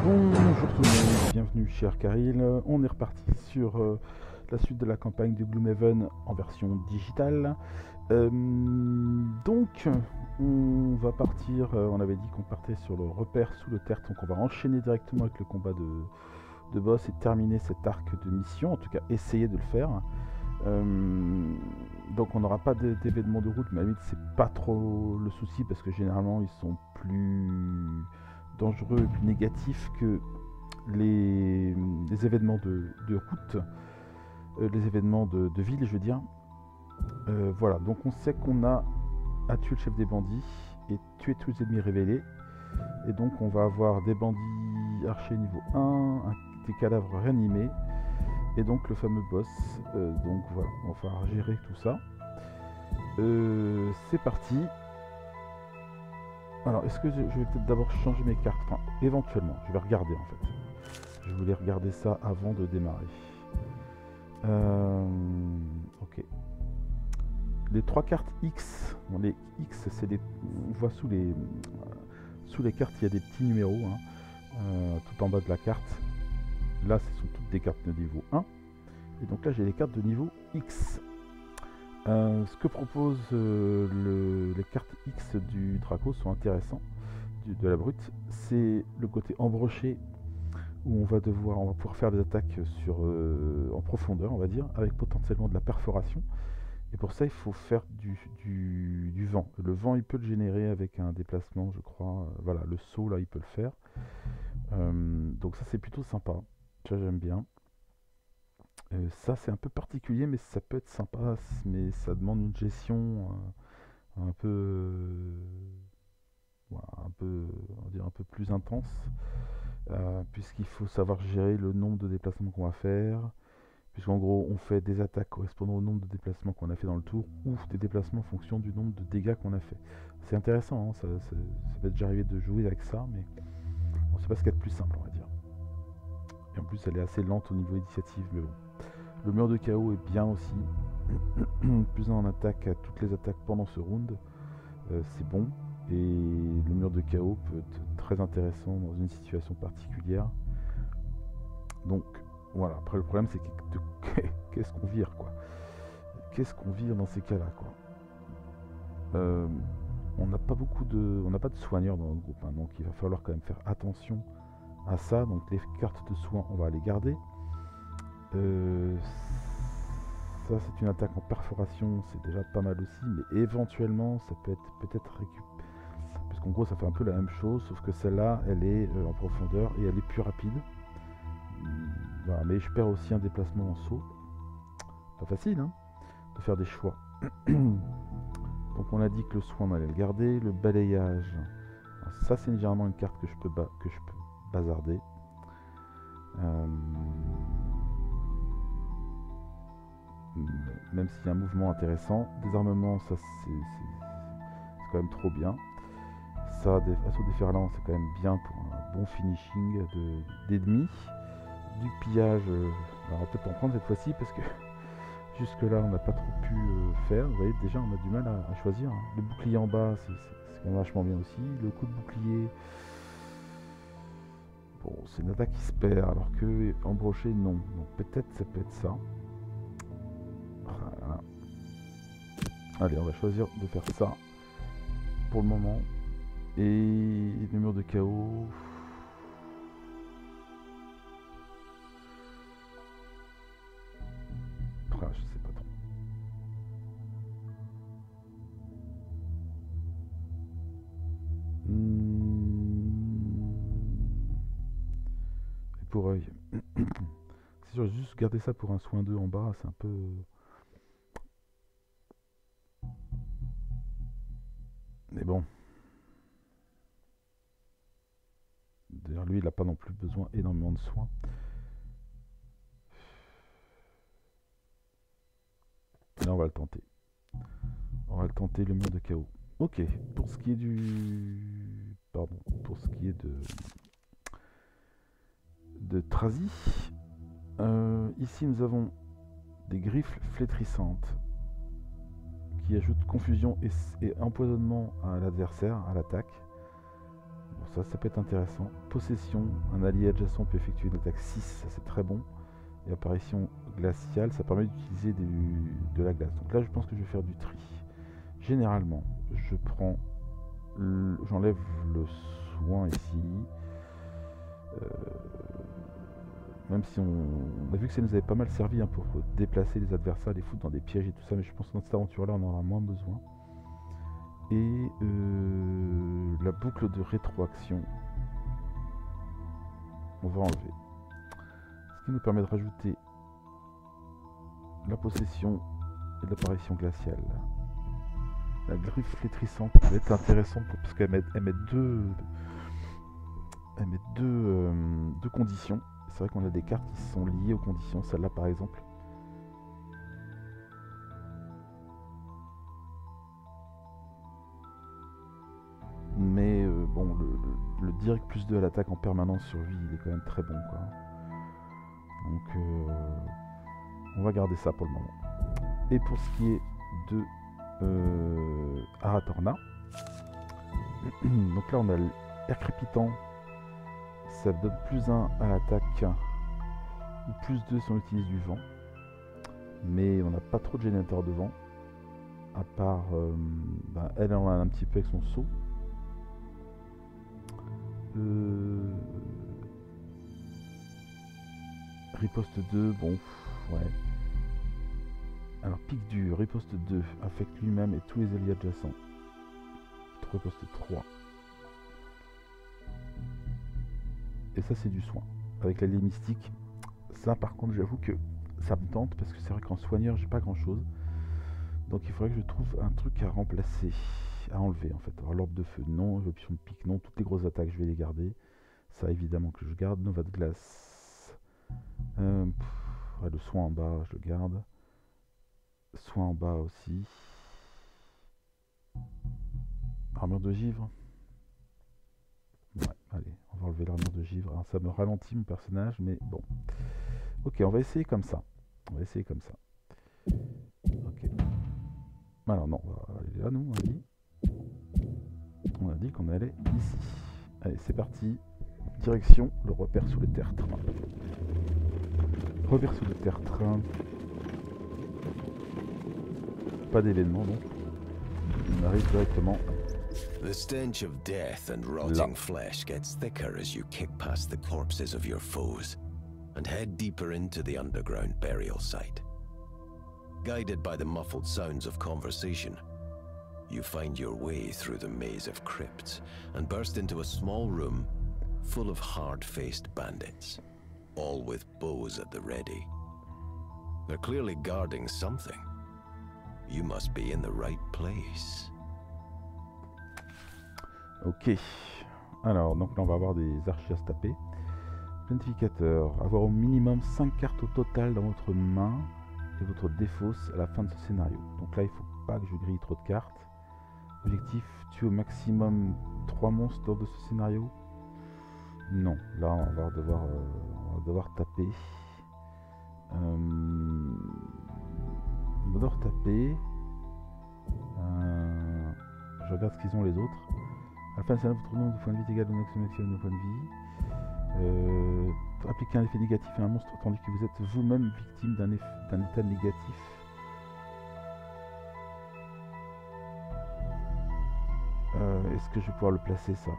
Bonjour tout le monde, bienvenue chez Arcaril. On est reparti sur la suite de la campagne de Gloomhaven en version digitale. Donc, on va partir, on avait dit qu'on partait sur le repère sous le tertre, donc on va enchaîner directement avec le combat de boss et terminer cet arc de mission, en tout cas essayer de le faire. Donc on n'aura pas d'événements de route, mais à la limite c'est pas trop le souci parce que généralement ils sont plus dangereux et plus négatifs que les événements de route, les événements de ville je veux dire. Voilà, donc on sait qu'on a à tuer le chef des bandits et tuer tous les ennemis révélés. Et donc on va avoir des bandits archers niveau 1, des cadavres réanimés, et donc le fameux boss. Donc voilà, on va falloir gérer tout ça. C'est parti. Alors est-ce que je vais peut-être d'abord changer mes cartes, enfin éventuellement, je vais regarder en fait. Je voulais regarder ça avant de démarrer. Ok. Les trois cartes X, bon, les X c'est des, on voit sous les cartes il y a des petits numéros tout en bas de la carte. Là ce sont toutes des cartes de niveau 1 et donc là j'ai les cartes de niveau X. Ce que propose les cartes X du Draco sont intéressants, de la brute, c'est le côté embroché où on va pouvoir faire des attaques en profondeur on va dire, avec potentiellement de la perforation. Et pour ça, il faut faire du vent. Le vent, il peut le générer avec un déplacement, je crois. Voilà, le saut, là, il peut le faire. Donc ça, c'est plutôt sympa. Ça, j'aime bien. Ça, c'est un peu particulier, mais ça peut être sympa. Mais ça demande une gestion un peu... voilà, on va dire un peu plus intense. Puisqu'il faut savoir gérer le nombre de déplacements qu'on va faire. Puisqu'en gros, on fait des attaques correspondant au nombre de déplacements qu'on a fait dans le tour, ou des déplacements en fonction du nombre de dégâts qu'on a fait. C'est intéressant, hein, ça m'est déjà arrivé de jouer avec ça, mais on sait pas ce qu'il y a de plus simple, on va dire. Et en plus, elle est assez lente au niveau initiative, mais bon. Le mur de chaos est bien aussi. Plus en attaque à toutes les attaques pendant ce round, c'est bon. Et le mur de chaos peut être très intéressant dans une situation particulière. Donc, voilà, après le problème c'est qu'est-ce qu'on vire quoi. Qu'est-ce qu'on vire dans ces cas-là quoi. On n'a pas de soigneurs dans notre groupe, hein, donc il va falloir quand même faire attention à ça. Donc les cartes de soins, on va les garder. Ça c'est une attaque en perforation, c'est déjà pas mal aussi, mais éventuellement ça peut être peut-être récupéré. Parce qu'en gros ça fait un peu la même chose, sauf que celle-là elle est en profondeur et elle est plus rapide. Voilà, mais je perds aussi un déplacement en saut. Pas facile hein, de faire des choix. Donc on a dit que le soin on allait le garder. Le balayage, ça c'est généralement une carte que je peux bazarder. Même s'il y a un mouvement intéressant. Désarmement, ça c'est quand même trop bien. Ça, assaut déferlant, c'est quand même bien pour un bon finishing d'ennemis. Du pillage, on va peut-être en prendre cette fois-ci parce que jusque là on n'a pas trop pu faire. Vous voyez, déjà on a du mal à choisir hein. Le bouclier en bas c'est quand même vachement bien aussi. Le coup de bouclier, bon c'est une attaque qui se perd alors que embroché non. Donc peut-être ça peut être ça. Voilà. Allez, on va choisir de faire ça pour le moment. Et le mur de chaos, je sais pas trop. Et pour œil. C'est sûr, juste garder ça pour un soin 2 en bas, c'est un peu... Mais bon. D'ailleurs, lui, il n'a pas non plus besoin énormément de soins. Là, on va le tenter. On va le tenter, le mur de chaos. Ok, pour ce qui est du... Pardon, pour ce qui est de Trazi, ici nous avons des griffes flétrissantes qui ajoutent confusion et empoisonnement à l'adversaire, à l'attaque. Bon, ça peut être intéressant. Possession, un allié adjacent peut effectuer une attaque 6, ça c'est très bon. Et apparition glaciale, ça permet d'utiliser de la glace. Donc là, je pense que je vais faire du tri. Généralement, je prends, j'enlève le soin ici. Même si on a vu que ça nous avait pas mal servi hein, pour déplacer les adversaires, les foutre dans des pièges et tout ça, mais je pense que dans cette aventure-là, on en aura moins besoin. Et la boucle de rétroaction, on va enlever. Ce qui nous permet de rajouter la possession et l'apparition glaciale. La griffe flétrissante va être intéressante parce qu'elle met deux conditions. C'est vrai qu'on a des cartes qui sont liées aux conditions, celle-là par exemple. Mais bon, le direct plus 2 à l'attaque en permanence sur vie, il est quand même très bon quoi. Donc on va garder ça pour le moment. Et pour ce qui est de Aratorna, donc là on a l'air crépitant, ça donne plus 1 à l'attaque ou plus 2 si on utilise du vent, mais on n'a pas trop de générateur de vent à part elle en a un petit peu avec son saut. Riposte 2, bon, ouais. Alors pic dur, riposte 2, affecte lui-même et tous les alliés adjacents. Riposte 3. Et ça c'est du soin. Avec l'allié mystique, ça par contre j'avoue que ça me tente parce que c'est vrai qu'en soigneur j'ai pas grand chose. Donc il faudrait que je trouve un truc à remplacer, à enlever en fait. Alors l'orbe de feu, non, l'option de pique, non, toutes les grosses attaques je vais les garder. Ça évidemment que je garde. Nova de glace. Ouais, le soin en bas, je le garde. Soin en bas aussi. Armure de givre. Ouais, allez, on va enlever l'armure de givre. Alors, ça me ralentit mon personnage, mais bon. Ok, on va essayer comme ça. On va essayer comme ça. Ok. Alors non, on va aller là, nous, on a dit. On a dit qu'on allait ici. Allez, c'est parti. Direction le repère sous le tertre. Repère sous le tertre. Pas d'événement donc. On arrive directement. The stench of death and rotting flesh gets thicker as you kick past the corpses of your foes and head deeper into the underground burial site. Guided by the muffled sounds of conversation, you find your way through the maze of crypts and burst into a small room full of hard-faced bandits, all with bows at the ready. They're clearly guarding something. You must be in the right place. Ok. Alors, donc là on va avoir des archers à se taper. Planificateur. Avoir au minimum 5 cartes au total dans votre main et votre défausse à la fin de ce scénario. Donc là il ne faut pas que je grille trop de cartes. Objectif, tuer au maximum 3 monstres lors de ce scénario. Non, là on va devoir taper. On va devoir taper. Je regarde ce qu'ils ont les autres. À la fin de scénario, votre nombre de points de vie est égal au maximum de points de vie. Appliquer un effet négatif à un monstre tandis que vous êtes vous-même victime d'un état négatif. Est-ce que je vais pouvoir le placer ça?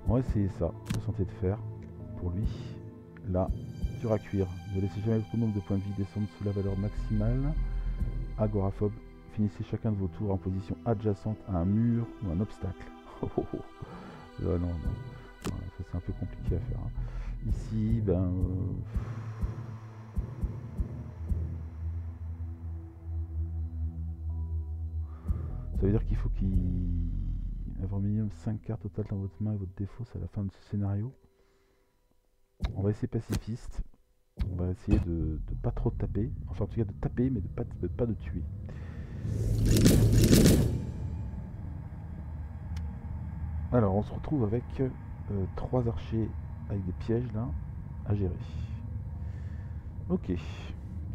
On va essayer ça, le santé de fer pour lui. Là, dur à cuire. Ne laissez jamais votre nombre de points de vie descendre sous la valeur maximale. Agoraphobe. Finissez chacun de vos tours en position adjacente à un mur ou un obstacle. Non, non. Voilà, ça c'est un peu compliqué à faire. Hein. Ici, ben... ça veut dire qu'il faut avoir au minimum 5 cartes totales dans votre main et votre défausse à la fin de ce scénario. On va essayer pacifiste. On va essayer de pas trop taper. Enfin en tout cas de taper mais de pas de tuer. Alors on se retrouve avec 3 archers avec des pièges là à gérer. Ok.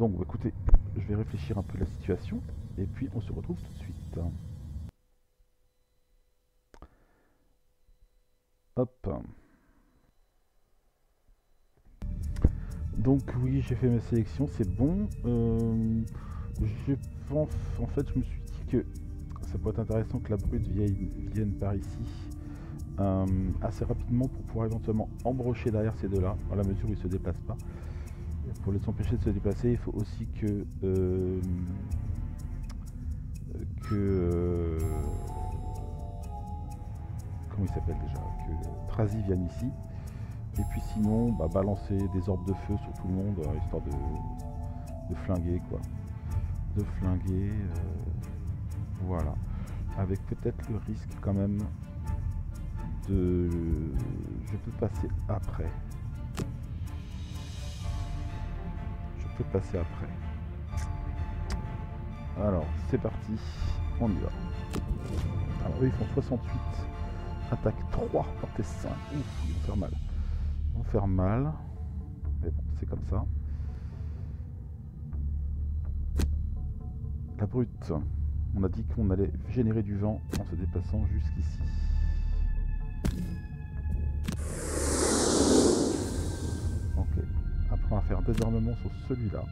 Donc écoutez, je vais réfléchir un peu à la situation et puis on se retrouve tout de suite. Hop. Donc oui, j'ai fait ma sélection, c'est bon. Je pense, en fait, je me suis dit que ça pourrait être intéressant que la brute vienne par ici assez rapidement pour pouvoir éventuellement embrocher derrière ces deux-là, à la mesure où ils ne se déplacent pas. Et pour les empêcher de se déplacer, il faut aussi que comment il s'appelle déjà, que Trazy vienne ici. Et puis sinon, bah, balancer des orbes de feu sur tout le monde, histoire de flinguer quoi. De flinguer, voilà. Avec peut-être le risque quand même de... Je peux passer après. Je peux passer après. Alors, c'est parti. On y va. Alors eux, ils font 68. Attaque 3, portée 5. Ouf, ils vont faire mal. Ils vont faire mal. Mais bon, c'est comme ça. La brute. On a dit qu'on allait générer du vent en se déplaçant jusqu'ici. Ok. Après, on va faire un désarmement sur celui-là.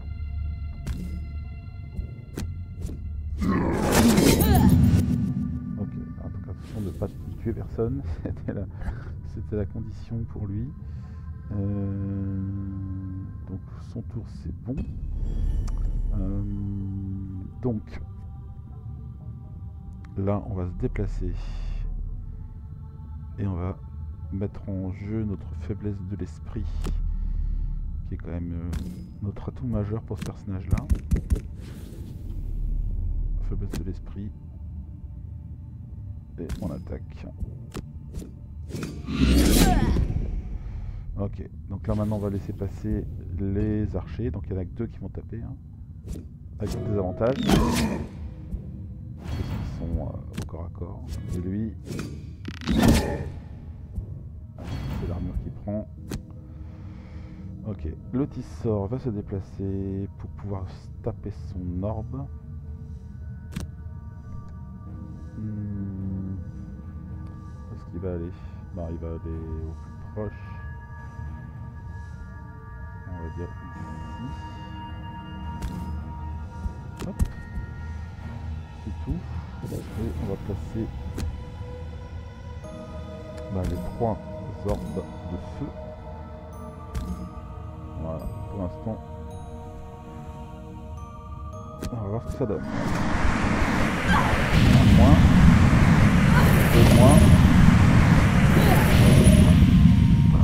Ok. En tout cas, attention de ne pas tuer personne. C'était la condition pour lui. Donc, son tour, c'est bon. Donc, là, on va se déplacer. Et on va mettre en jeu notre faiblesse de l'esprit, qui est quand même notre atout majeur pour ce personnage-là. Faiblesse de l'esprit. Et on attaque. Ok, donc là maintenant on va laisser passer les archers. Donc il n'y en a que 2 qui vont taper, hein, avec des avantages. Parce qu'ils sont au corps à corps. Et lui, c'est l'armure qui prend. Ok, le Tissor va se déplacer pour pouvoir taper son orbe. Où est-ce qu'il va aller? Non, il va aller au plus proche. On va dire ici. Hop. C'est tout. Et on va placer les 3 orbes de feu. Voilà, pour l'instant. On va voir ce que ça donne. Un moins. 2 moins.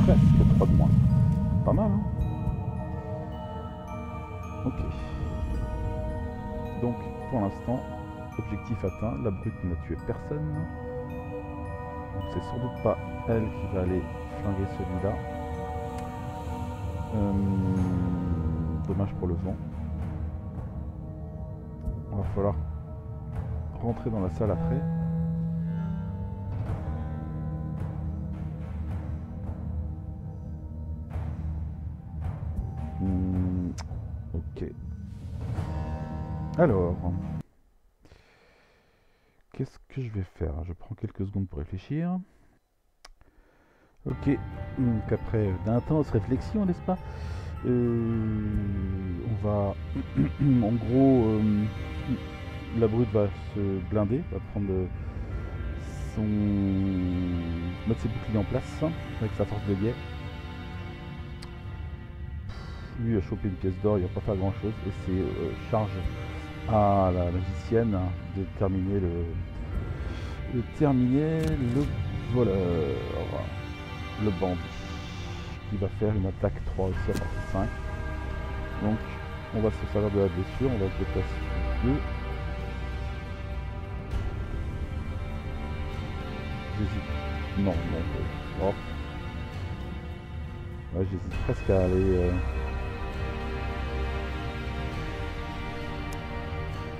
Presque 3 de moins. Pas mal, hein? Ok. Donc, pour l'instant, objectif atteint. La brute n'a tué personne. Donc, c'est sans doute pas elle qui va aller flinguer celui-là. Dommage pour le vent. On va falloir rentrer dans la salle après. Ok. Alors, qu'est-ce que je vais faire? Je prends quelques secondes pour réfléchir. Ok, donc après d'intenses réflexions, n'est-ce pas? On va, en gros, la brute va se blinder, va prendre mettre ses boucliers en place avec sa force de guet. Lui a chopé une pièce d'or, il va pas faire grand chose, et c'est charge à la magicienne de terminer le voleur, le bandit, qui va faire une attaque 3 aussi à partir de 5. Donc on va se servir de la blessure, on va se déplacer 2. J'hésite. Non. Oh. Ouais, j'hésite presque à aller.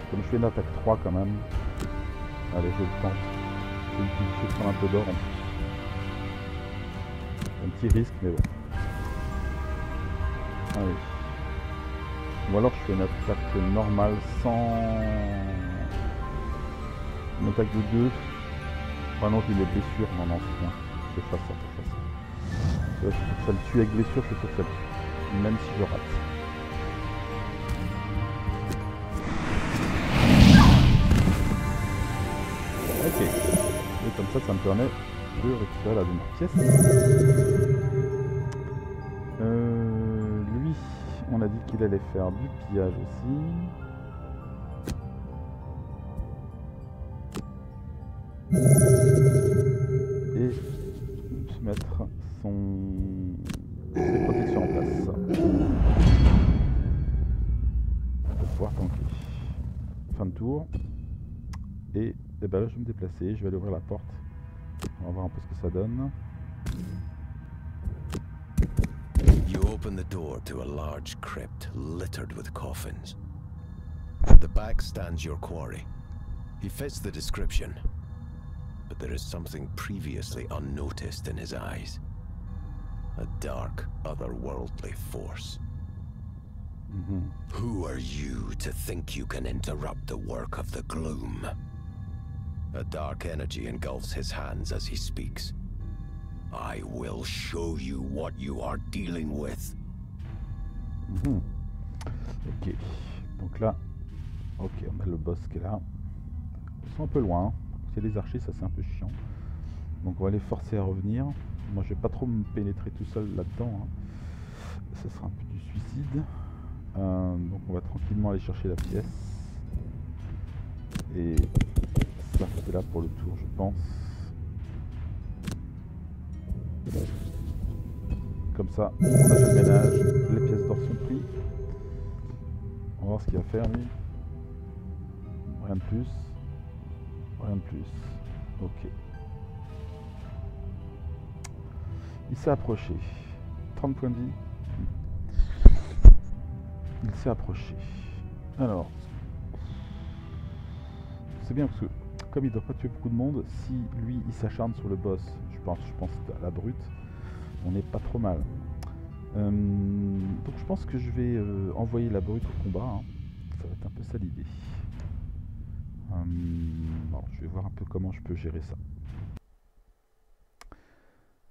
Comme je fais une attaque 3 quand même. Allez, je le tente. Je vais prendre un peu d'or en plus. Un petit risque, mais bon. Allez. Ou alors je fais une attaque normale sans... Une attaque de 2. Ah non, j'ai des blessures. Non, non, c'est bien. Je fais ça, je fais ça. Je suis sûr que ça le tue avec blessure, je suis sûr que ça le tue. Même si je rate. Ok. Et comme ça me permet de récupérer la dernière pièce. Lui, on a dit qu'il allait faire du pillage aussi. Et se mettre ses protections en place. Pour pouvoir tanker. Fin de tour. Et ben là je vais me déplacer, je vais aller ouvrir la porte. On va voir un peu ce que ça donne. You open the door to a large crypt littered with coffins. At the back stands your quarry. He fits the description, but there is something previously unnoticed in his eyes. A dark, otherworldly force. Who are you to think you can interrupt the work of the gloom? A dark energy engulfs his hands as he speaks. I will show you what you are dealing with. Ok, donc là, ok, on a le boss qui est là. Ils sont un peu loin, c'est les archers, ça c'est un peu chiant. Donc on va les forcer à revenir. Moi je vais pas trop me pénétrer tout seul là-dedans. Hein. Ça sera un peu du suicide. Donc on va tranquillement aller chercher la pièce. Et ça c'est là pour le tour je pense. Comme ça, on a fait le ménage, les pièces d'or sont prises. On va voir ce qu'il va faire lui. Rien de plus. Rien de plus. Ok. Il s'est approché. 30 points de vie. Il s'est approché. Alors. C'est bien parce que comme il ne doit pas tuer beaucoup de monde, si lui il s'acharne sur le boss, je pense à la brute, on n'est pas trop mal. Donc je pense que je vais envoyer la brute au combat. Hein. Ça va être un peu ça l'idée. Alors, je vais voir un peu comment je peux gérer ça.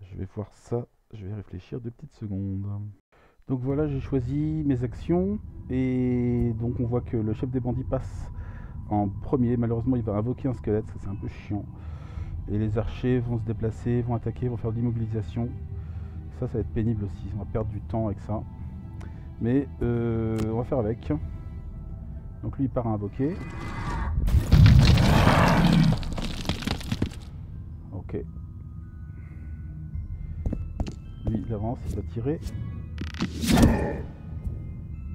Je vais voir ça, je vais réfléchir 2 petites secondes. Donc voilà, j'ai choisi mes actions et donc on voit que le chef des bandits passe en premier. Malheureusement il va invoquer un squelette, ça c'est un peu chiant. Et les archers vont se déplacer, vont attaquer, vont faire de l'immobilisation. Ça va être pénible aussi, on va perdre du temps avec ça. Mais on va faire avec. Donc lui il part à invoquer. Ok. Lui il avance, il va tirer.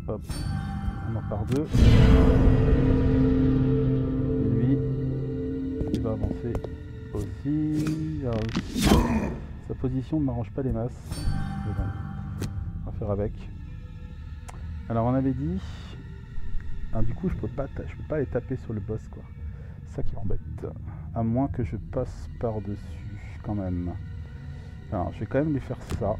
Hop. On en part 2. Et lui, il va avancer aussi. Alors, sa position ne m'arrange pas les masses. Mais bon, on va faire avec. Alors on avait dit... Ah, du coup je peux pas aller taper sur le boss quoi. C'est ça qui m'embête. À moins que je passe par-dessus quand même. Alors je vais quand même lui faire ça.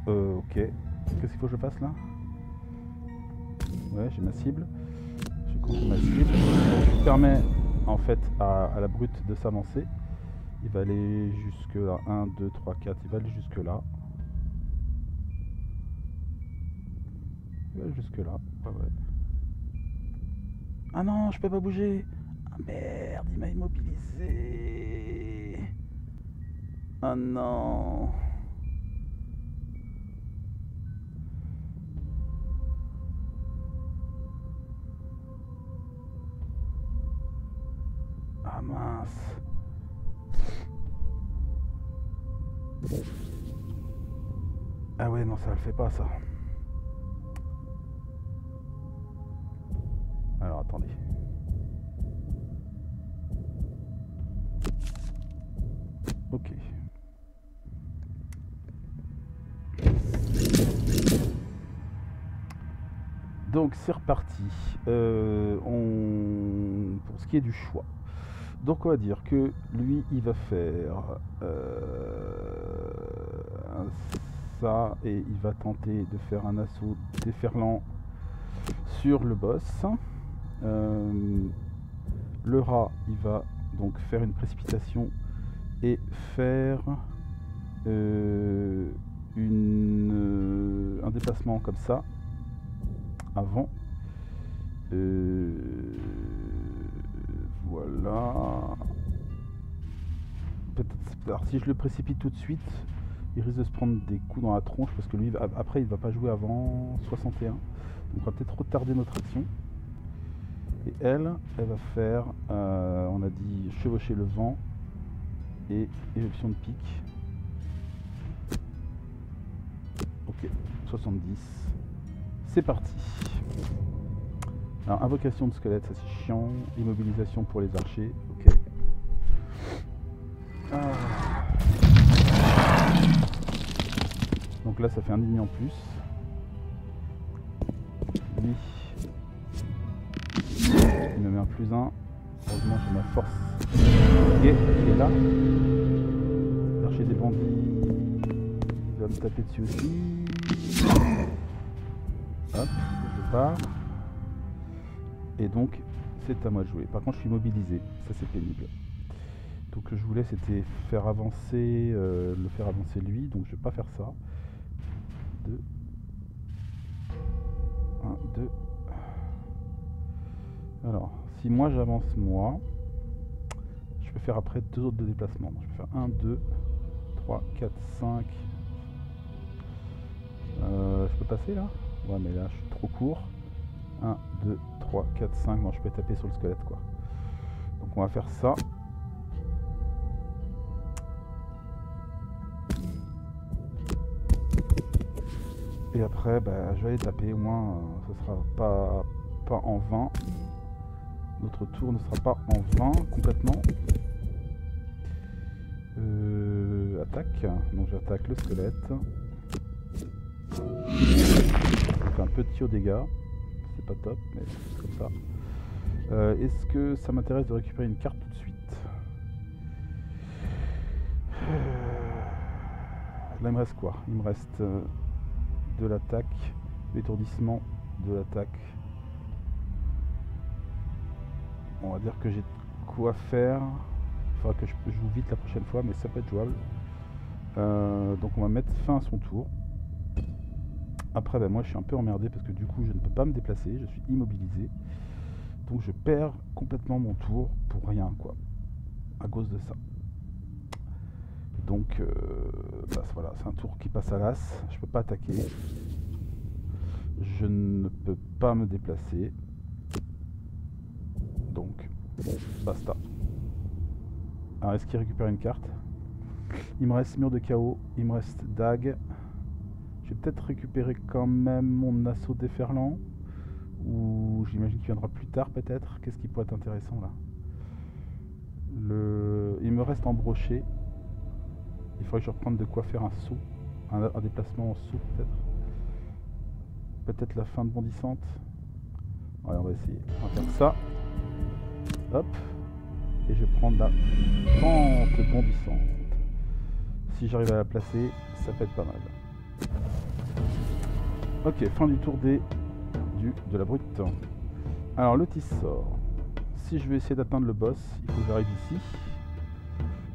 Ok. Qu'est-ce qu'il faut que je fasse là? Ouais, j'ai ma cible. Je compte ma cible. Je permets en fait à la brute de s'avancer. Il va aller jusque là. 1, 2, 3, 4. Il va aller jusque là. Il va aller jusque là. Ouais. Ah non, je peux pas bouger. Ah merde, il m'a immobilisé. Ah non. Ah mince. Ah ouais, non, ça le fait pas ça. Alors attendez. Ok. Donc c'est reparti. Pour ce qui est du choix. Donc on va dire que lui il va faire ça et il va tenter de faire un assaut déferlant sur le boss. Le rat il va donc faire une précipitation et faire un déplacement comme ça avant. Voilà. Alors si je le précipite tout de suite, il risque de se prendre des coups dans la tronche parce que lui après il va pas jouer avant 61. Donc on va peut-être retarder notre action. Et elle va faire, on a dit chevaucher le vent et éruption de pique. Ok, 70. C'est parti. Alors invocation de squelette, ça c'est chiant. Immobilisation pour les archers, ok. Donc là ça fait un ennemi en plus. Lui, il me met un +1. Heureusement j'ai ma force. Ok, il est là. L'archer des bandits va me taper dessus aussi. Hop, je pars. Et donc c'est à moi de jouer. Par contre je suis mobilisé, ça c'est pénible. Donc ce que je voulais c'était faire avancer, le faire avancer lui, donc je vais pas faire ça. 2 1, 2. Alors, si moi j'avance moi, je peux faire après 2 autres de déplacement. Donc, je peux faire 1, 2, 3, 4, 5. Je peux passer là? Ouais mais là je suis trop court. 1, 2, 3, 4, 5. Non, je peux taper sur le squelette quoi. Donc on va faire ça. Et après, bah, je vais aller taper, au moins ce sera pas en vain. Notre tour ne sera pas en vain complètement. Attaque, donc j'attaque le squelette. Je fais un petit aux dégâts, c'est pas top, mais c'est comme ça. Est-ce que ça m'intéresse de récupérer une carte tout de suite? Là il me reste quoi? Il me reste de l'attaque, l'étourdissement, de l'attaque. On va dire que j'ai quoi faire. Il faudra que je joue vite la prochaine fois, mais ça peut être jouable. Donc on va mettre fin à son tour. Après ben, moi je suis un peu emmerdé parce que du coup je ne peux pas me déplacer, je suis immobilisé. Donc je perds complètement mon tour pour rien quoi, à cause de ça. Donc bah, voilà, c'est un tour qui passe à l'as, je peux pas attaquer. Je ne peux pas me déplacer. Donc basta. Alors est-ce qu'il récupère une carte? Il me reste mur de chaos, il me reste dague. Je vais peut-être récupérer quand même mon assaut déferlant. Ou j'imagine qu'il viendra plus tard peut-être. Qu'est-ce qui pourrait être intéressant là? Il me reste embroché. Il faudrait que je reprenne de quoi faire un saut. Un déplacement en saut peut-être. Peut-être la fin de bondissante. Ouais, on va essayer. On va faire ça. Hop. Et je vais prendre la pente bondissante. Si j'arrive à la placer, ça peut être pas mal. Ok, fin du tour de la brute. Alors le tis sort. Si je veux essayer d'atteindre le boss, il faut que j'arrive ici.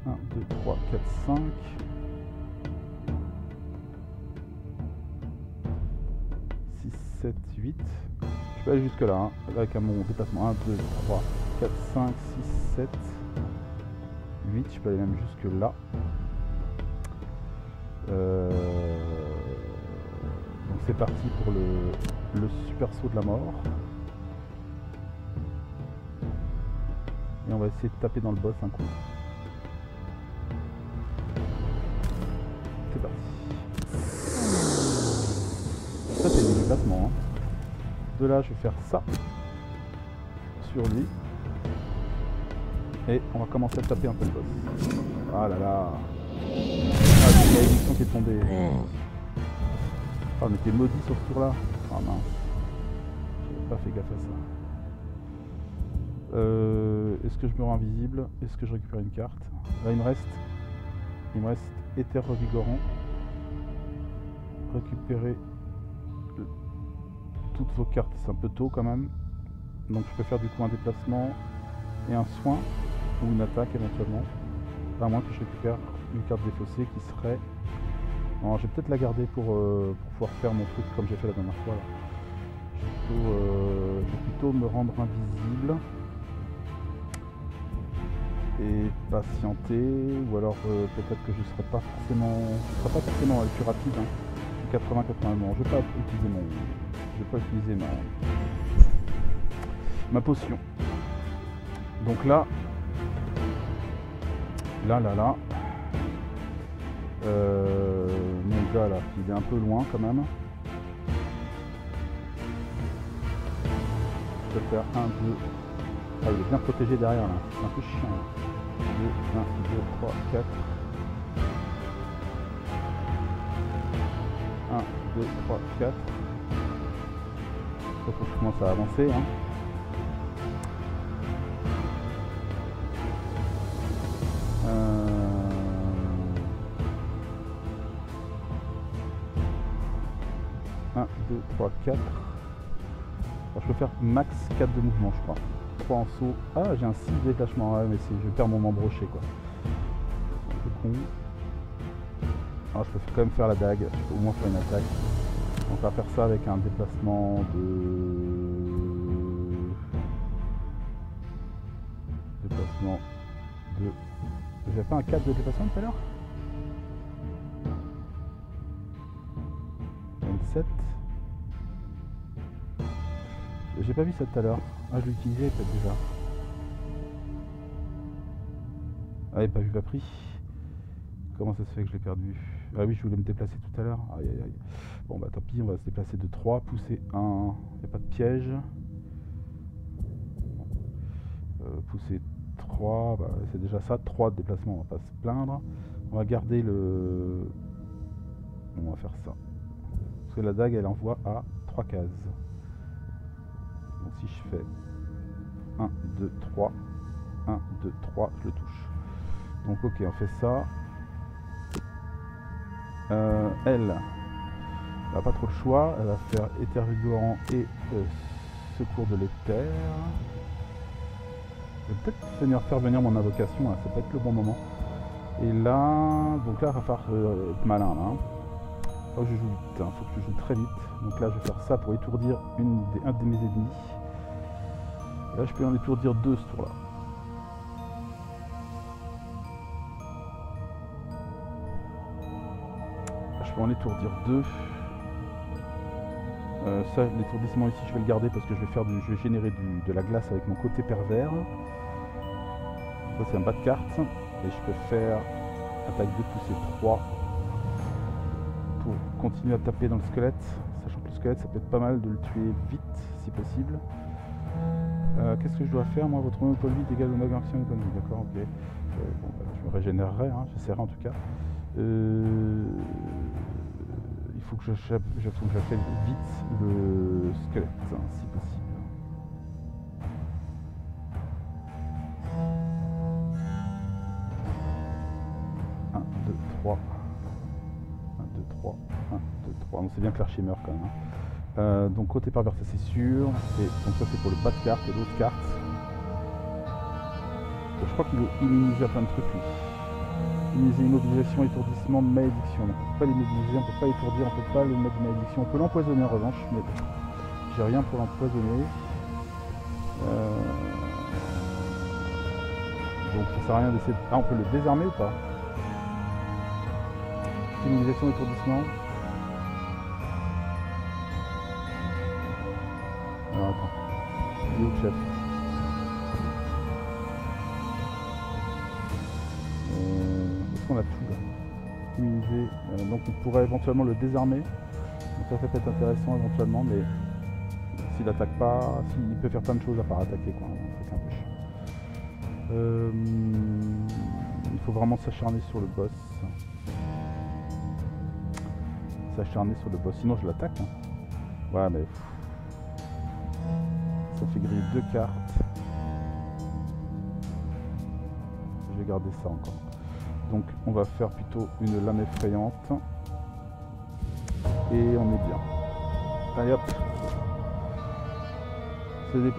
1, 2, 3, 4, 5. 6, 7, 8. Je peux aller jusque là, hein, avec mon déplacement. 1, 2, 3, 4, 5, 6, 7, 8. Je peux aller même jusque là. Donc c'est parti pour le super saut de la mort. Et on va essayer de taper dans le boss un coup. C'est parti. Ça c'est du déplacement. Hein. De là je vais faire ça sur lui. Et on va commencer à taper un peu le boss. Ah là là. Ah, c'est la édition qui est tombée. Ah, on était maudit sur ce tour là. Ah mince. J'avais pas fait gaffe à ça. Est-ce que je me rends invisible? Est-ce que je récupère une carte? Là il me reste éther revigorant. Récupérer toutes vos cartes, c'est un peu tôt quand même. Donc je peux faire du coup un déplacement et un soin ou une attaque éventuellement. À moins que je récupère une carte défaussée qui serait... Non, je vais peut-être la garder pour pouvoir faire mon truc comme j'ai fait la dernière fois. Là. Je vais plutôt me rendre invisible et patienter, ou alors peut-être que je serai pas forcément, le plus rapide. Hein. 80-80, bon, je vais pas utiliser ma potion. Donc là, mon gars là, il est un peu loin quand même. Je peux faire 1, 2. Ah, il est bien protégé derrière là, c'est un peu chiant. 2, 1, 2, 3, 4. 1, 2, 3, 4. Il faut que je commence à avancer. Hein. Un, 2, 3, 4. Alors, je peux faire max 4 de mouvement, je crois. 3 en saut. Ah, j'ai un 6 de détachement. Ouais, mais je perds mon membre brochet, quoi. C'est un peu con. Alors, je peux quand même faire la dague. Je peux au moins faire une attaque. On va faire ça avec un déplacement de... J'avais pas un 4 de déplacement tout à l'heure? 27. J'ai pas vu ça tout à l'heure. Ah, je l'ai utilisé peut-être déjà. Ah, j'ai pas vu, pas pris. Comment ça se fait que je l'ai perdu? Ah oui, je voulais me déplacer tout à l'heure. Aïe aïe aïe. Bon bah tant pis, on va se déplacer de 3, pousser 1. Il n'y a pas de piège. Pousser 3, bah, c'est déjà ça. 3 de déplacement, on va pas se plaindre. On va garder le... On va faire ça. Parce que la dague, elle envoie à 3 cases. Donc si je fais 1, 2, 3, 1, 2, 3, je le touche. Donc ok, on fait ça. Elle n'a pas trop le choix, elle va faire éther vigorant et secours de l'éther. Je vais peut-être faire venir mon invocation, là, ça peut être le bon moment. Et là, donc là, il va falloir être malin là. Faut que je joue vite, hein. Faut que je joue très vite. Donc là, je vais faire ça pour étourdir un de mes ennemis. Et là, je peux en étourdir 2 ce tour-là. Je peux en étourdir 2. Ça, l'étourdissement ici, je vais le garder parce que je vais générer de la glace avec mon côté pervers. Ça, c'est un bas de carte. Et je peux faire attaque 2, pousser 3 pour continuer à taper dans le squelette. Sachant que le squelette, ça peut être pas mal de le tuer vite, si possible. Qu'est-ce que je dois faire? Moi, votre monopole vide égale au maximum de vie. D'accord, ok. Bon, bah, je me régénérerai, hein, j'essaierai en tout cas. Il faut que j'achète vite le squelette, hein, si possible. Un, 2, 3. 1, 2, 3. 1, 2, 3. Donc c'est bien que l'archer meurt quand même. Hein. Donc côté pervers, ça c'est sûr. Et donc ça c'est pour le bas de carte et l'autre carte. Je crois qu'il veut immuniser à plein de trucs lui. Immuniser, immobilisation, étourdissement, malédiction. On ne peut pas l'immobiliser, on ne peut pas étourdir, on ne peut pas le mettre de malédiction. On peut l'empoisonner en revanche, mais j'ai rien pour l'empoisonner. Donc ça sert à rien d'essayer de... Ah, on peut le désarmer ou pas? Immobilisation, étourdissement. Alors attends. Il est où le chef? On a tout là. Immuniser. Donc on pourrait éventuellement le désarmer. Donc ça peut être intéressant éventuellement, mais s'il n'attaque pas, s'il peut faire plein de choses à part attaquer, quoi. C'est un peu chiant. Il faut vraiment s'acharner sur le boss. S'acharner sur le boss, sinon je l'attaque. Hein. Ouais, mais ça fait griller 2 cartes. garder ça encore. Donc on va faire plutôt une lame effrayante. Et on est bien. Allez hop.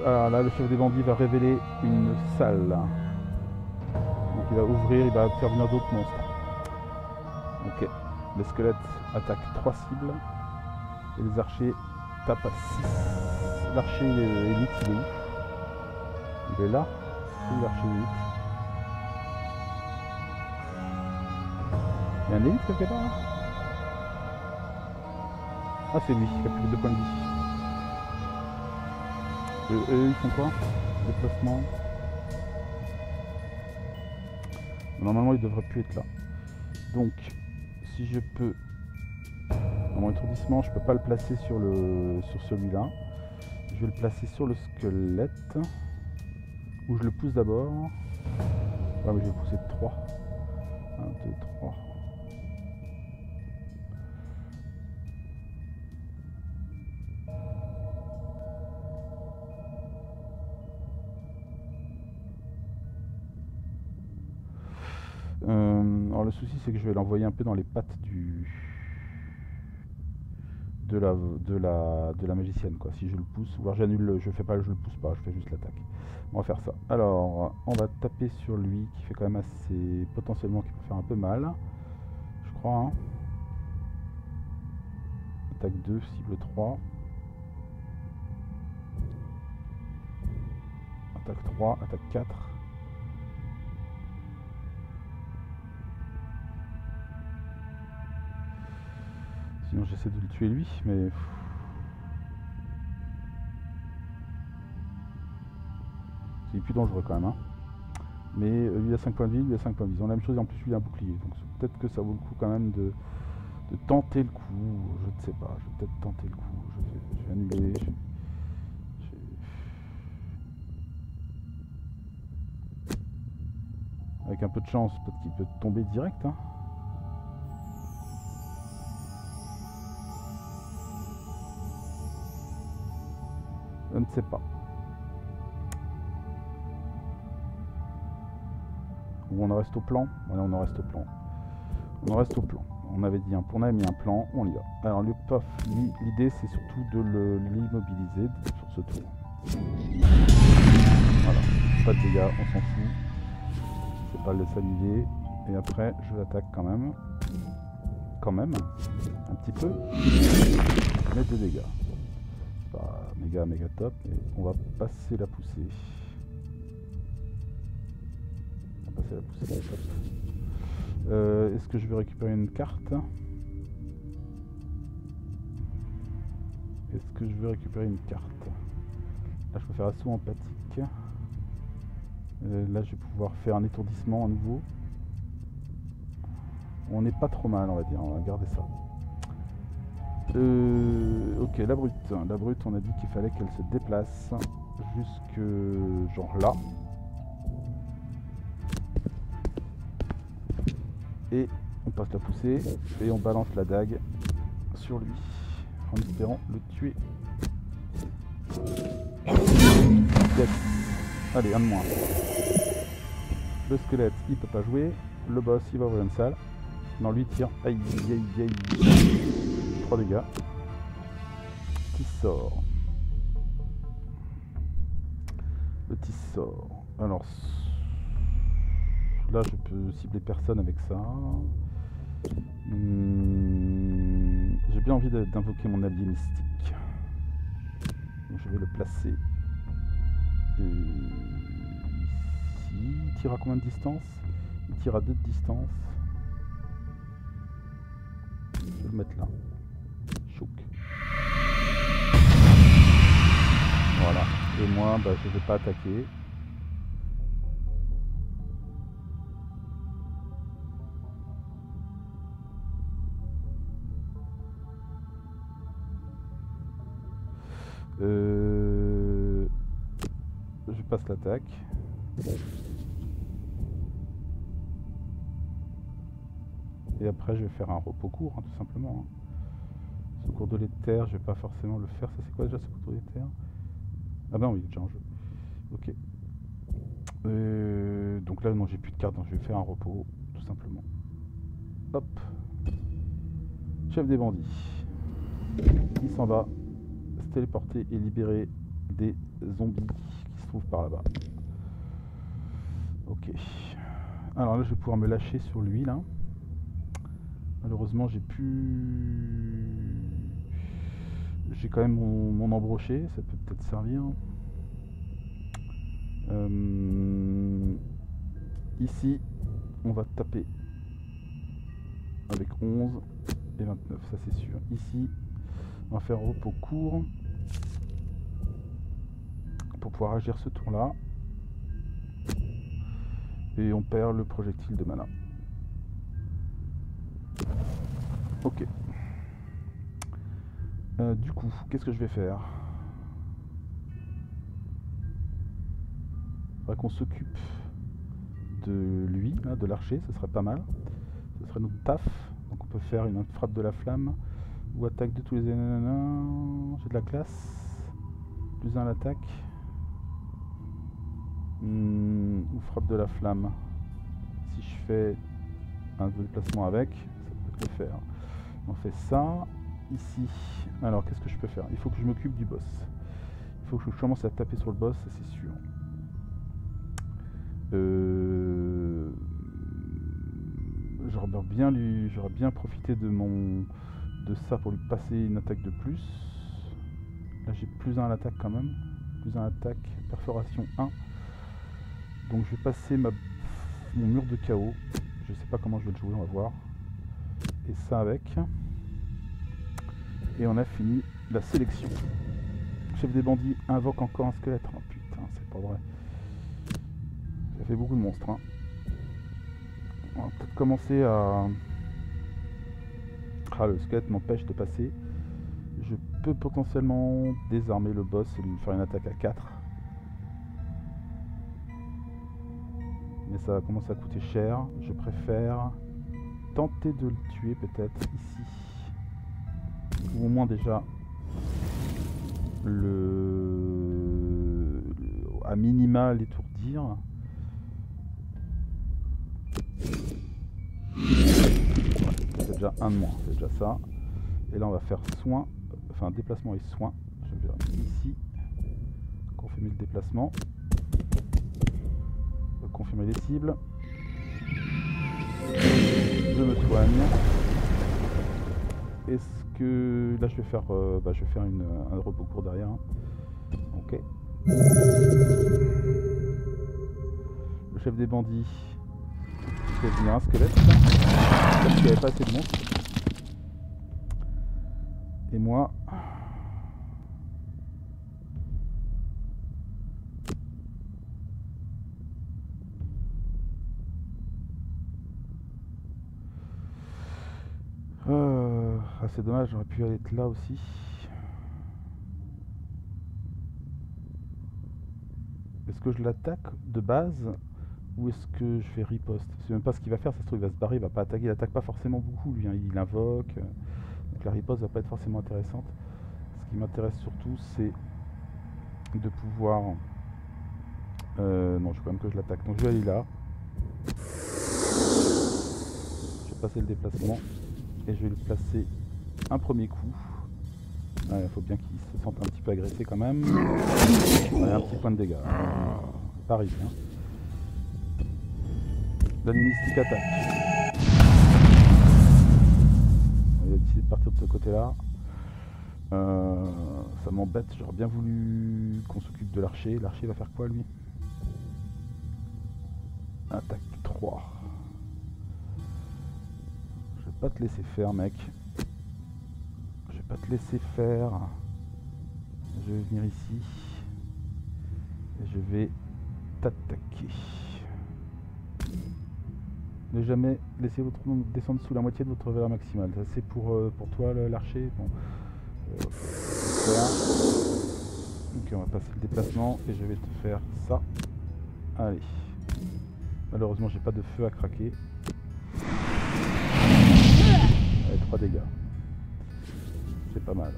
Alors là, le chef des bandits va révéler une salle. Donc il va ouvrir, il va faire venir d'autres monstres. Ok. Les squelettes attaquent 3 cibles. Et les archers tapent à 6. L'archer élite, il est où? Il est là. C'est l'archer élite. Il y a un élite quelque part là? Ah, c'est lui qui a plus de 2 points de vie. Eux, ils font quoi? Déplacement. Normalement, il devrait plus être là. Donc, si je peux... Dans mon étourdissement, je peux pas le placer sur celui-là. Je vais le placer sur le squelette. Ou je le pousse d'abord. Ouais, mais je vais le pousser de 3. 1, 2, 3. Alors le souci c'est que je vais l'envoyer un peu dans les pattes de la magicienne quoi. Si je le pousse, ou alors j'annule, je le pousse pas, je fais juste l'attaque. On va faire ça. Alors on va taper sur lui qui fait quand même assez potentiellement qui peut faire un peu mal. Je crois hein. Attaque 2, cible 3. Attaque 3, attaque 4. Sinon j'essaie de le tuer lui, mais... C'est plus dangereux quand même. Hein. Mais lui a 5 points de vie, lui a 5 points de vie. Ils ont la même chose et en plus lui il a un bouclier. Donc peut-être que ça vaut le coup quand même de tenter le coup. Je ne sais pas, je vais peut-être tenter le coup. Je vais annuler. Avec un peu de chance, peut-être qu'il peut tomber direct. Hein. Je ne sais pas. Ou on en reste au plan? Voilà, on en reste au plan. On en reste au plan. On avait dit on a mis un plan, on y va. Alors le POF, l'idée c'est surtout de l'immobiliser sur ce tour. Voilà, pas de dégâts, on s'en fout. C'est pas le s'annuler. Et après, je l'attaque quand même. Quand même, un petit peu. Mais de dégâts. Pas méga top, mais on va passer la poussée. On va passer la poussée. Est-ce que je vais récupérer une carte? Est-ce que je vais récupérer une carte? Là, je peux faire assaut empathique. Là, je vais pouvoir faire un étourdissement à nouveau. On n'est pas trop mal, on va dire. On va garder ça. Ok, la brute. La brute, on a dit qu'il fallait qu'elle se déplace jusque genre là. Et on passe la poussée et on balance la dague sur lui en espérant le tuer. Yes. Allez, un de moins. Le squelette, il peut pas jouer. Le boss, il va ouvrir une salle. Non, lui tire. Aïe, aïe, aïe. 3 dégâts. Qui sort. Le petit sort. Alors, là, je peux cibler personne avec ça. J'ai bien envie d'invoquer mon allié mystique. Donc, je vais le placer ici. Il tire à combien de distance? Il tire à 2 de distance. Je vais le mettre là. Chouk. Voilà. Et moi, bah, je ne vais pas attaquer. Je passe l'attaque. Et après je vais faire un repos court, hein, tout simplement. Hein. Secours de l'éther, je vais pas forcément le faire. Ça c'est quoi déjà secours de l'éther? Ah ben oui, il est déjà en jeu. Ok. Donc là, non, j'ai plus de carte, donc je vais faire un repos, tout simplement. Hop. Chef des bandits. Il s'en va se téléporter et libérer des zombies qui se trouvent par là-bas. Ok. Alors là, je vais pouvoir me lâcher sur lui, là. Malheureusement, j'ai quand même mon embroché, ça peut peut-être servir. Ici, on va taper avec 11 et 29, ça c'est sûr. Ici, on va faire repos court pour pouvoir agir ce tour-là. Et on perd le projectile de mana. Ok. Du coup, qu'est-ce que je vais faire? Il faudrait qu'on s'occupe de lui, là, de l'archer, ce serait pas mal. Ce serait notre taf. Donc on peut faire une frappe de la flamme ou attaque de tous les ennemis. J'ai de la classe. Plus 1 à l'attaque. Ou frappe de la flamme. Si je fais un déplacement avec, ça peut le faire. On fait ça. Ici, alors qu'est-ce que je peux faire? Il faut que je m'occupe du boss. Il faut que je commence à taper sur le boss, ça c'est sûr. J'aurais bien profité de ça pour lui passer une attaque de plus. Là j'ai plus 1 à l'attaque quand même. Plus 1 à l'attaque, perforation 1. Donc je vais passer mon mur de chaos. Je sais pas comment je vais le jouer, on va voir. Et ça avec. Et on a fini la sélection. Chef des bandits invoque encore un squelette. Oh putain, c'est pas vrai. Ça fait beaucoup de monstres. Hein. On va peut-être commencer à... Ah, le squelette m'empêche de passer. Je peux potentiellement désarmer le boss et lui faire une attaque à 4. Mais ça va commencer à coûter cher. Je préfère tenter de le tuer peut-être ici. Ou au moins déjà à minima l'étourdir. Ouais, c'est déjà un de moins, c'est déjà ça. Et là on va faire soin, enfin déplacement et soin. Je vais ici confirmer le déplacement, confirmer les cibles. Je me soigne. Est-ce que là je vais faire un repos court derrière. Hein. Ok. Le chef des bandits fait venir un squelette parce qu'il n'y avait pas assez de monstres. Et moi c'est dommage, j'aurais pu être là aussi. Est-ce que je l'attaque de base ou est-ce que je fais riposte? Je sais même pas ce qu'il va faire, ça se trouve il va se barrer, il va pas attaquer, il attaque pas forcément beaucoup lui, hein. Il invoque, donc la riposte va pas être forcément intéressante. Ce qui m'intéresse surtout c'est de pouvoir... non, je veux quand même que je l'attaque, donc je vais aller là. Je vais passer le déplacement et je vais le placer un premier coup. Il faut bien qu'il se sente un petit peu agressé quand même. Ouais, un petit point de dégâts. Pas arrivé. Hein. L'animistique attaque. Il a décidé de partir de ce côté-là. Ça m'embête. J'aurais bien voulu qu'on s'occupe de l'archer. L'archer va faire quoi lui? Attaque 3. Je vais pas te laisser faire, mec. Je vais pas te laisser faire. Je vais venir ici. Et je vais t'attaquer. Ne jamais laisser votre nom descendre sous la moitié de votre valeur maximale. Ça c'est pour toi l'archer. Bon. Ok, on va passer le déplacement et je vais te faire ça. Allez. Malheureusement j'ai pas de feu à craquer. Allez, 3 dégâts. C'est pas mal.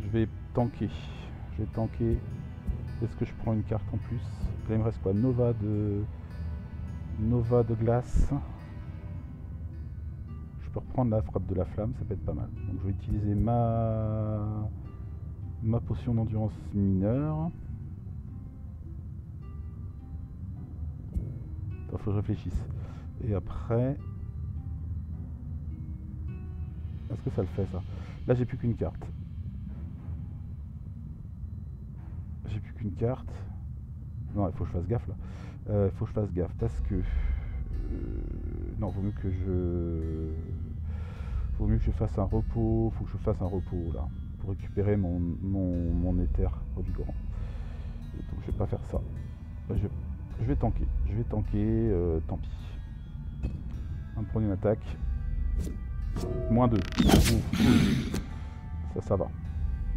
Je vais tanker. Je vais tanker Est-ce que je prends une carte en plus? Là il me reste quoi? Nova de glace. Je peux reprendre la frappe de la flamme, ça peut être pas mal. Donc je vais utiliser ma potion d'endurance mineure. Attends, faut que je réfléchisse. Et après... Est-ce que ça le fait ça? Là j'ai plus qu'une carte. J'ai plus qu'une carte. Non, il faut que je fasse gaffe là. Il faut que je fasse gaffe parce que... non, vaut mieux que je fasse un repos. Faut que je fasse un repos là. Pour récupérer mon éther revigorant. Et donc je vais pas faire ça. Je vais tanker. Je vais tanker, tant pis. On va prendre une attaque. Moins 2. Ça va.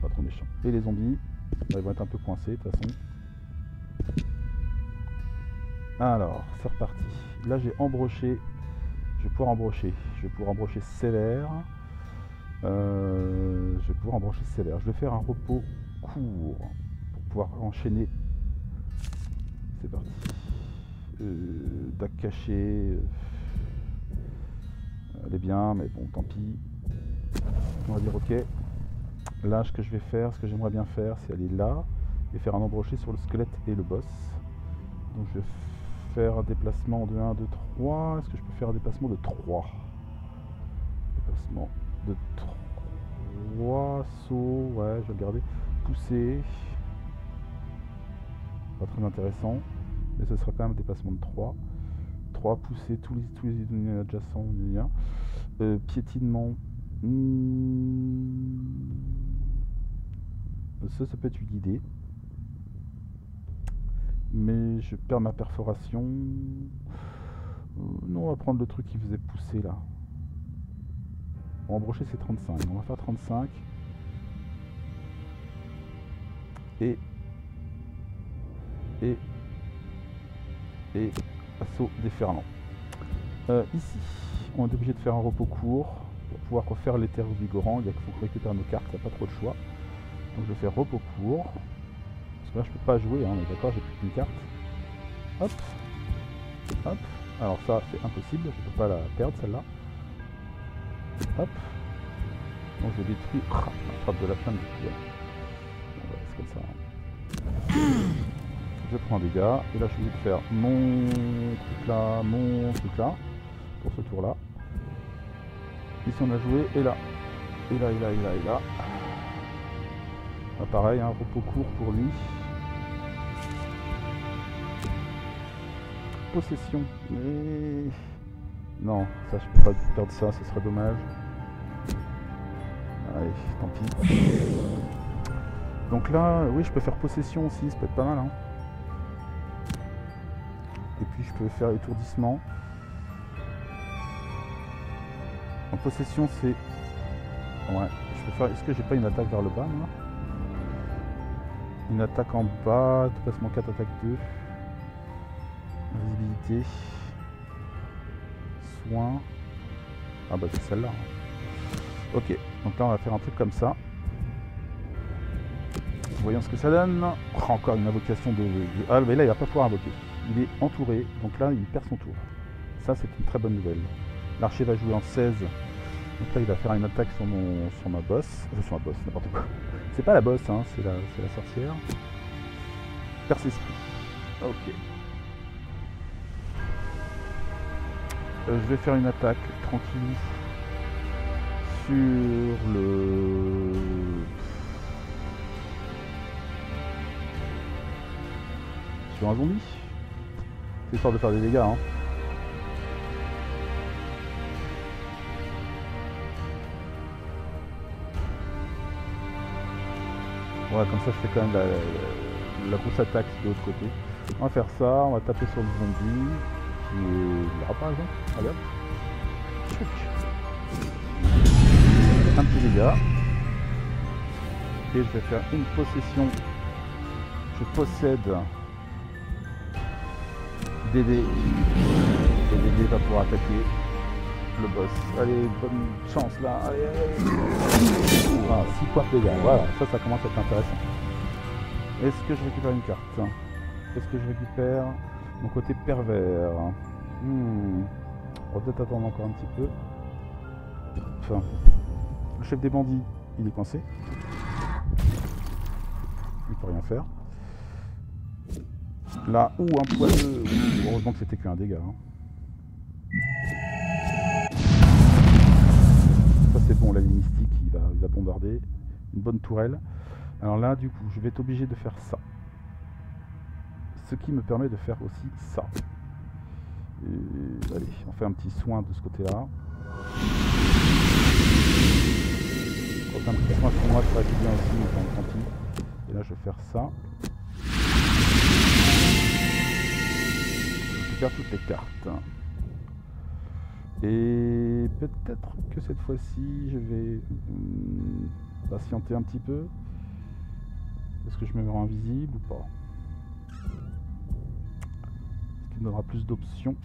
Pas trop méchant. Et les zombies, ils vont être un peu coincés de toute façon. Alors, c'est reparti. Là j'ai embroché. Je vais pouvoir embrocher. Sévère. Je vais pouvoir embrocher sévère. Je vais faire un repos court pour pouvoir enchaîner. C'est parti. Dac caché. Elle est bien, mais bon, tant pis. On va dire ok. Là, ce que je vais faire, ce que j'aimerais bien faire, c'est aller là et faire un embroché sur le squelette et le boss. Donc je vais faire un déplacement de 1, 2, 3. Est-ce que je peux faire un déplacement de 3? Déplacement de 3. Saut, ouais, je vais regarder. Pousser. Pas très intéressant. Mais ce sera quand même un déplacement de 3. 3, pousser tous les ennemis adjacents. Piétinement. Ça peut être une idée. Mais je perds ma perforation. Non, on va prendre le truc qui faisait pousser là. Embrocher c'est 35. On va faire 35. Et assaut déferlant. Ici, on est obligé de faire un repos court pour pouvoir refaire l'éther vigorant. Il faut qu'on récupère nos cartes, il n'y a pas trop de choix. Donc je vais faire repos court. Parce que là je peux pas jouer, hein, mais d'accord, j'ai plus qu'une carte. Hop. Hop. Alors ça c'est impossible, je peux pas la perdre celle-là. Hop. Donc je détruis la frappe de la flamme du coup. C'est comme ça. Je prends un dégât. Et là je suis obligé de faire mon truc là. Pour ce tour là. Ici on a joué et là. Et là. Ah, pareil, un repos court pour lui. Possession. Mais... non, ça je peux pas perdre ça, ce serait dommage. Allez, tant pis. Donc là, oui, je peux faire possession aussi, ça peut être pas mal. Hein. Et puis je peux faire étourdissement. En possession, c'est... ouais, je peux faire... est-ce que j'ai pas une attaque vers le bas, moi? Une attaque en bas, déplacement 4, attaque 2. Invisibilité. Soin. Ah bah c'est celle-là. Ok, donc là on va faire un truc comme ça. Voyons ce que ça donne. Oh, encore une invocation de... ah mais là il va pas pouvoir invoquer. Il est entouré, donc là il perd son tour. Ça c'est une très bonne nouvelle. L'archer va jouer en 16. Donc là il va faire une attaque sur ma boss. Sur ma boss, n'importe quoi. C'est pas la boss, hein, c'est la sorcière. Perce-esprit. Ok. Je vais faire une attaque tranquille sur un zombie. C'est histoire de faire des dégâts, hein. Ouais, comme ça je fais quand même la grosse attaque de l'autre côté. On va faire ça, on va taper sur le zombie qui est là par exemple. Allez hop. Un petit dégât. Et je vais faire une possession. Je possède DD. Et DD va pouvoir attaquer le boss. Allez, bonne chance là. Allez. 6 points de dégâts. Voilà, ça commence à être intéressant. Est-ce que je récupère une carte? Est-ce que je récupère mon côté pervers? On va peut-être attendre encore un petit peu. Enfin, le chef des bandits, il est coincé. Il peut rien faire. Là, un poileux. Heureusement que c'était qu'un dégât. Hein. Ça c'est bon, la ligne mystique, il va bombarder. Une bonne tourelle. Alors là, du coup, je vais être obligé de faire ça. Ce qui me permet de faire aussi ça. Et, allez, on fait un petit soin de ce côté-là. Quand un petit soin sur moi, ça va être bien aussi, mais tant pis. Et là, je vais faire ça. Je récupère toutes les cartes. Et peut-être que cette fois-ci, je vais patienter un petit peu. Est-ce que je me rends invisible ou pas? Est-ce qu'il me donnera plus d'options?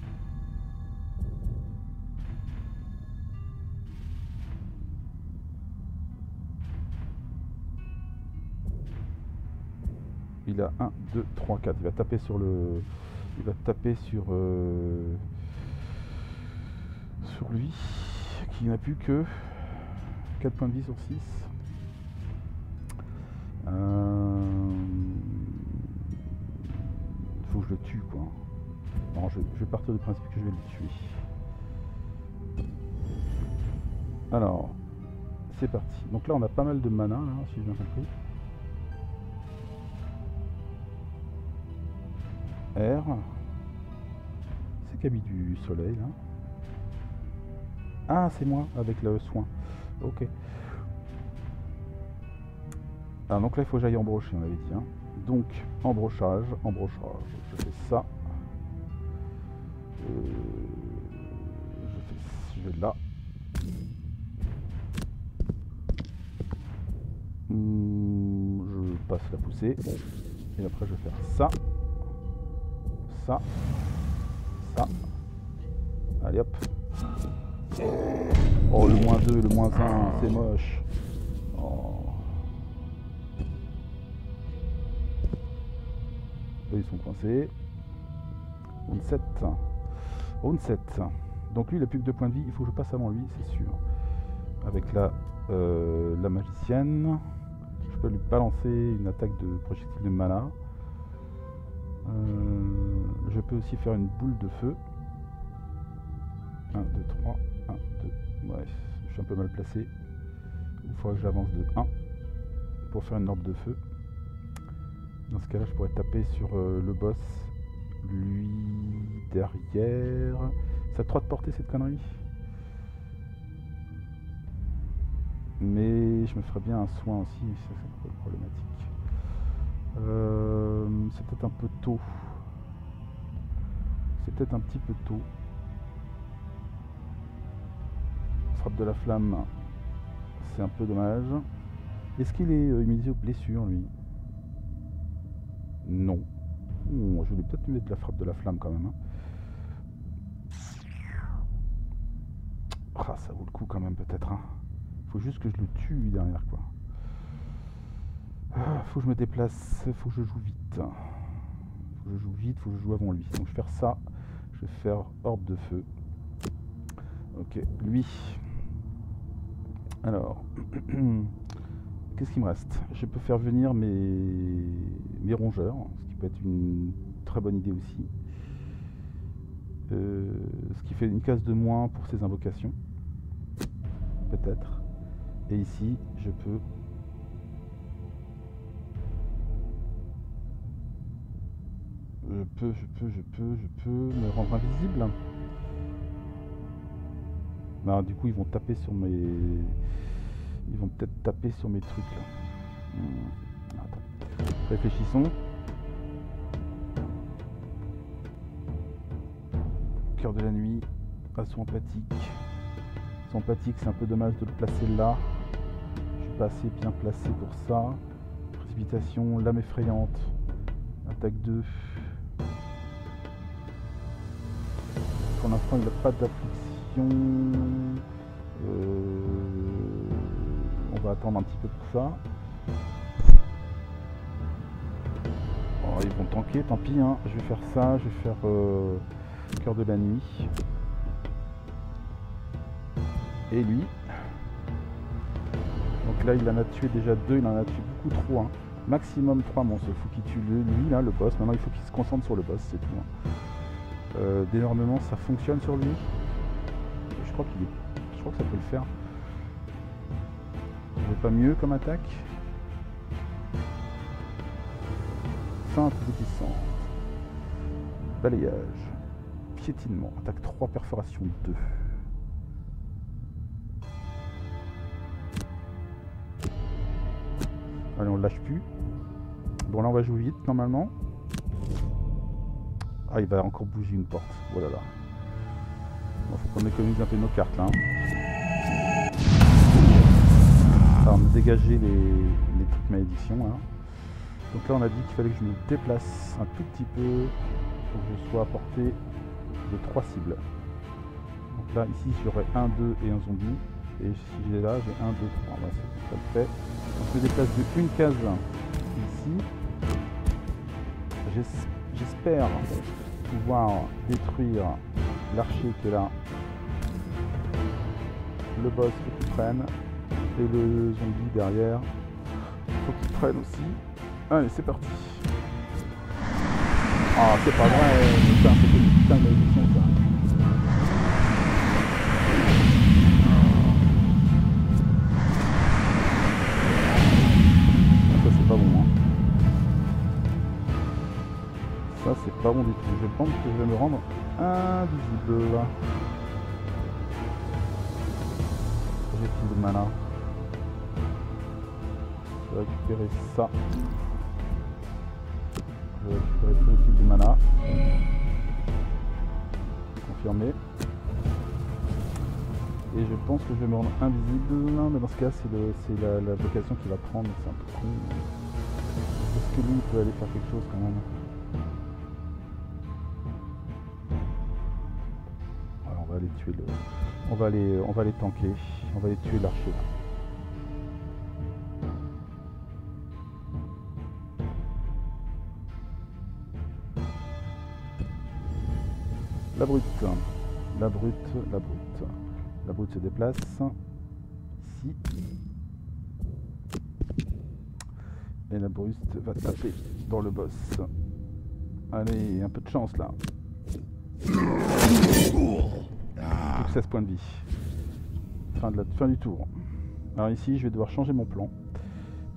Il a 1, 2, 3, 4. Il va taper sur le... Il va taper sur lui, qui n'a plus que 4 points de vie sur 6. Faut que je le tue, quoi. Non, je vais partir du principe que je vais le tuer. Alors, c'est parti. Donc là, on a pas mal de mana, là, si j'ai bien compris. R. C'est Camille du soleil, là. Ah, c'est moi, avec le soin. Ok. Ah, donc là, il faut que j'aille embrocher, on avait dit. Hein. Donc, embrochage. Je fais ça. Je vais là. Je passe la poussée. Et après, je vais faire ça. Ça. Allez hop. Oh, le moins 2, le moins 1, c'est moche. Oh. Eux, ils sont coincés. Round 7. Donc lui, il a plus que 2 points de vie. Il faut que je passe avant lui, c'est sûr. Avec la magicienne. Je peux lui balancer une attaque de projectile de mana. Je peux aussi faire une boule de feu. 1, 2, 3. 1, 2. Bref, je suis un peu mal placé. Il faudra que j'avance de 1 pour faire une orbe de feu. Dans ce cas-là, je pourrais taper sur le boss. Lui derrière. Ça a 3 de portée cette connerie. Mais je me ferais bien un soin aussi, ça c'est problématique. C'est peut-être un peu tôt. C'est peut-être un petit peu tôt. Frappe de la flamme, c'est un peu dommage. Est-ce qu'il est immunisé aux blessures, lui? Non. Oh, je vais peut-être lui mettre la frappe de la flamme quand même. Hein. Ah, ça vaut le coup quand même peut-être. Hein. Faut juste que je le tue lui derrière quoi. Ah, faut que je me déplace, faut que je joue vite. Faut que je joue vite, faut que je joue avant lui. Donc je vais faire ça. Je vais faire orbe de feu. Ok, lui. Alors, qu'est-ce qu'il me reste? Je peux faire venir mes rongeurs, ce qui peut être une très bonne idée aussi. Ce qui fait une case de moins pour ses invocations. Peut-être. Et ici, je peux... Je peux me rendre invisible. Bah, du coup, ils vont taper sur mes... Ils vont peut-être taper sur mes trucs là. Attends. Réfléchissons. Cœur de la nuit. Assaut empathique. Assaut empathique, c'est un peu dommage de le placer là. Je suis pas assez bien placé pour ça. Précipitation, lame effrayante. Attaque 2. Pour l'instant, il n'a pas d'affliction. On va attendre un petit peu pour ça. Alors, ils vont tanker, tant pis, hein. Je vais faire ça, je vais faire cœur de la nuit. Et lui. Donc là, il en a tué déjà 2, il en a tué beaucoup trop. Hein. Maximum 3 monstres. Il faut qu'il tue lui, là, le boss. Maintenant, il faut qu'il se concentre sur le boss, c'est tout. Hein. D'énormément, ça fonctionne sur lui. Je crois que ça peut le faire. J'ai pas mieux comme attaque. Feinte déglissante. Balayage. Piétinement. Attaque 3, perforation 2. Allez, on le lâche plus. Bon, là, on va jouer vite, normalement. Ah, il va encore bouger une porte. Oh là là. Bon, faut qu'on économise un peu nos cartes, là. Alors, on a dégagé les trucs malédiction, hein. Donc là, on a dit qu'il fallait que je me déplace un tout petit peu pour que je sois à portée de 3 cibles. Donc là, ici, j'aurai 1, 2 et un zombie. Et si j'ai là, j'ai 1, 2, 3. Voilà, ça le fait. Donc je me déplace de une case ici. J'espère pouvoir détruire l'archer qui est là. Le boss qu'il prenne. Et le zombie derrière. Il faut qu'il prenne aussi. Allez, c'est parti. Ah, c'est pas vrai. Putain, c'était une putain de malédiction, ça. C'est pas bon, hein. Ça c'est pas bon du tout. Je pense que je vais me rendre invisible. J'ai plus de mana. Je vais récupérer ça. Je vais récupérer tout le type de mana. Confirmé. Et je pense que je vais me rendre invisible. Mais dans ce cas, c'est la vocation qui va prendre. C'est un peu con. Est-ce que lui peut aller faire quelque chose quand même? Alors on va aller tuer le. On va aller tanker. On va aller tuer l'archer là. La brute. La brute. La brute. La brute se déplace. Ici. Et la brute va taper dans le boss. Allez, un peu de chance là. Plus que 16 points de vie. Fin du tour. Alors ici, je vais devoir changer mon plan.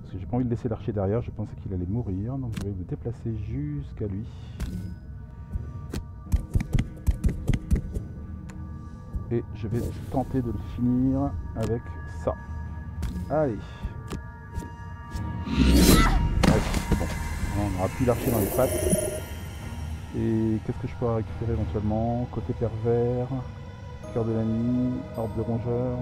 Parce que j'ai pas envie de laisser l'archer derrière. Je pensais qu'il allait mourir. Donc je vais me déplacer jusqu'à lui. Et je vais tenter de le finir avec ça. Allez. Ouais, c'est bon. On n'aura plus l'archer dans les pattes. Et qu'est-ce que je peux récupérer éventuellement? Côté pervers, cœur de la nuit, horde de rongeurs.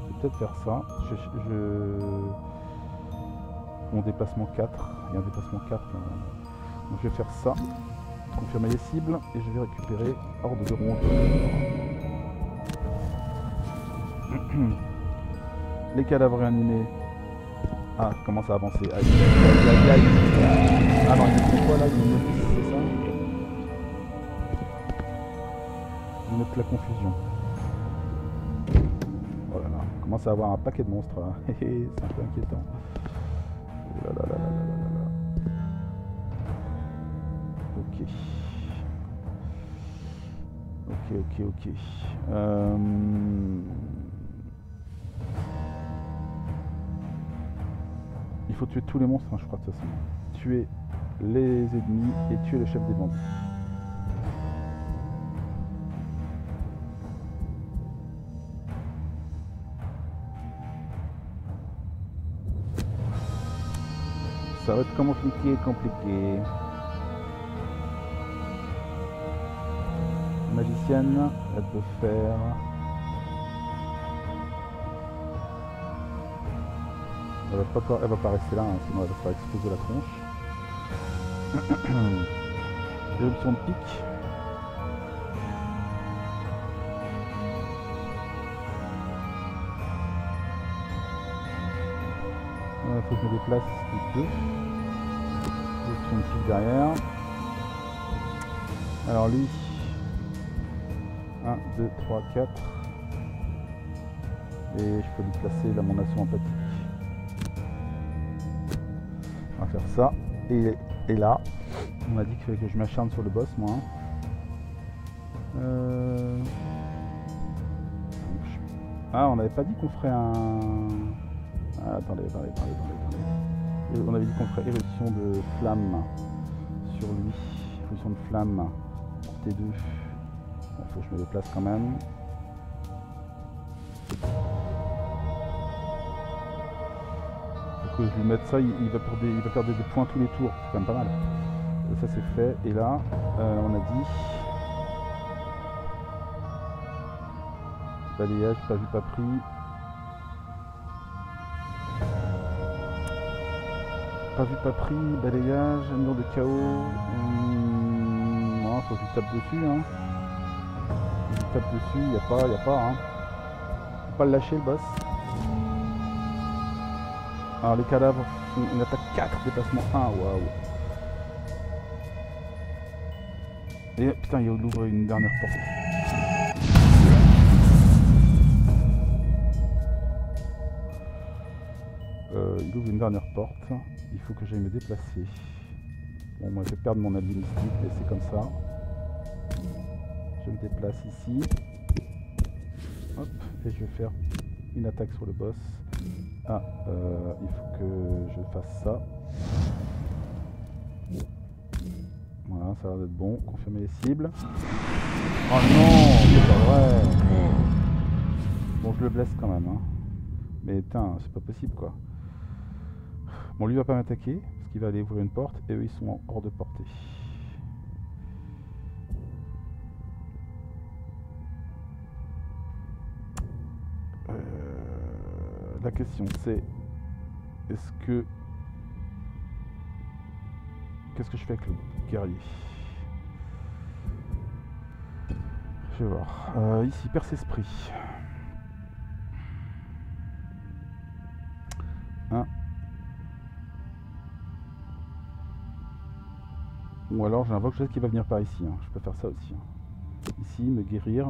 Je vais peut-être faire ça. Mon déplacement 4. Il y a un déplacement 4. Donc je vais faire ça. Confirmer les cibles. Et je vais récupérer horde de rongeurs. Les cadavres réanimés. Ah, commence à avancer. Aïe, aïe, aïe, aïe. Ah non, ils font quoi là? Ils me mettent, c'est ça? Ils mettent la confusion. Oh là là, on commence à avoir un paquet de monstres là. C'est un peu inquiétant. Oh là là là là là là là. Ok. Ok. Il faut tuer tous les monstres, hein, je crois, de toute façon. Tuer les ennemis et tuer le chef des bandits. Ça va être compliqué. Magicienne, elle peut faire... Elle va pas rester là, hein, sinon elle va se faire exploser la tronche. Éruption de pique. faut que je me déplace les deux. L'autre sont une derrière. Alors lui, 1, 2, 3, 4. Et je peux lui placer là mon assaut empathique. On va faire ça. Et là, on a dit qu'il fallait que je m'acharne sur le boss, moi. Ah, on n'avait pas dit qu'on ferait un... Ah, attendez. On avait dit qu'on ferait éruption de flamme sur lui. Éruption de flamme pour T2. Il faut que je me déplace quand même. Faut que je lui mette ça, il va perdre des points tous les tours. C'est quand même pas mal. Ça c'est fait. Et là, on a dit... Balayage, pas vu, pas pris. Pas vu, pas pris. Balayage, mur de chaos. Non, faut que je tape dessus. Hein. Je tape dessus, il n'y a pas. Hein. Faut pas le lâcher le boss. Alors les cadavres font une attaque 4, déplacement 1. Waouh. Et putain, il ouvre une dernière porte. Il ouvre une dernière porte. Il faut que j'aille me déplacer. Bon, moi je vais perdre mon allié mystique, mais c'est comme ça. Je me déplace ici. Hop, et je vais faire une attaque sur le boss. Ah, il faut que je fasse ça. Voilà, ça a l'air d'être bon. Confirmer les cibles. Oh non, c'est pas vrai. Bon, je le blesse quand même. Hein. Mais putain, c'est pas possible quoi. Bon, lui va pas m'attaquer, parce qu'il va aller ouvrir une porte, et eux ils sont hors de portée. La question c'est, est-ce que... Qu'est-ce que je fais avec le guerrier? Je vais voir. Ici, perce-esprit. 1. Ou alors j'invoque chose qui va venir par ici. Hein. Je peux faire ça aussi. Hein. Ici, me guérir.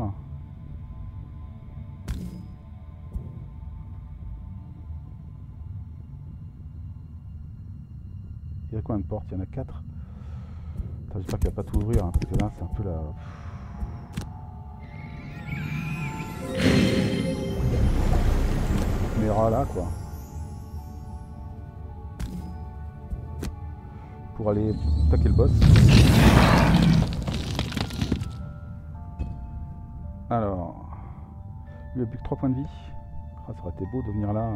Il y a combien de portes? Il y en a 4. J'espère qu'il ne va pas tout ouvrir, hein, parce que là c'est un peu la... caméra là quoi. Pour aller attaquer le boss. Alors, il n'a plus que 3 points de vie. Ah, ça aurait été beau de venir là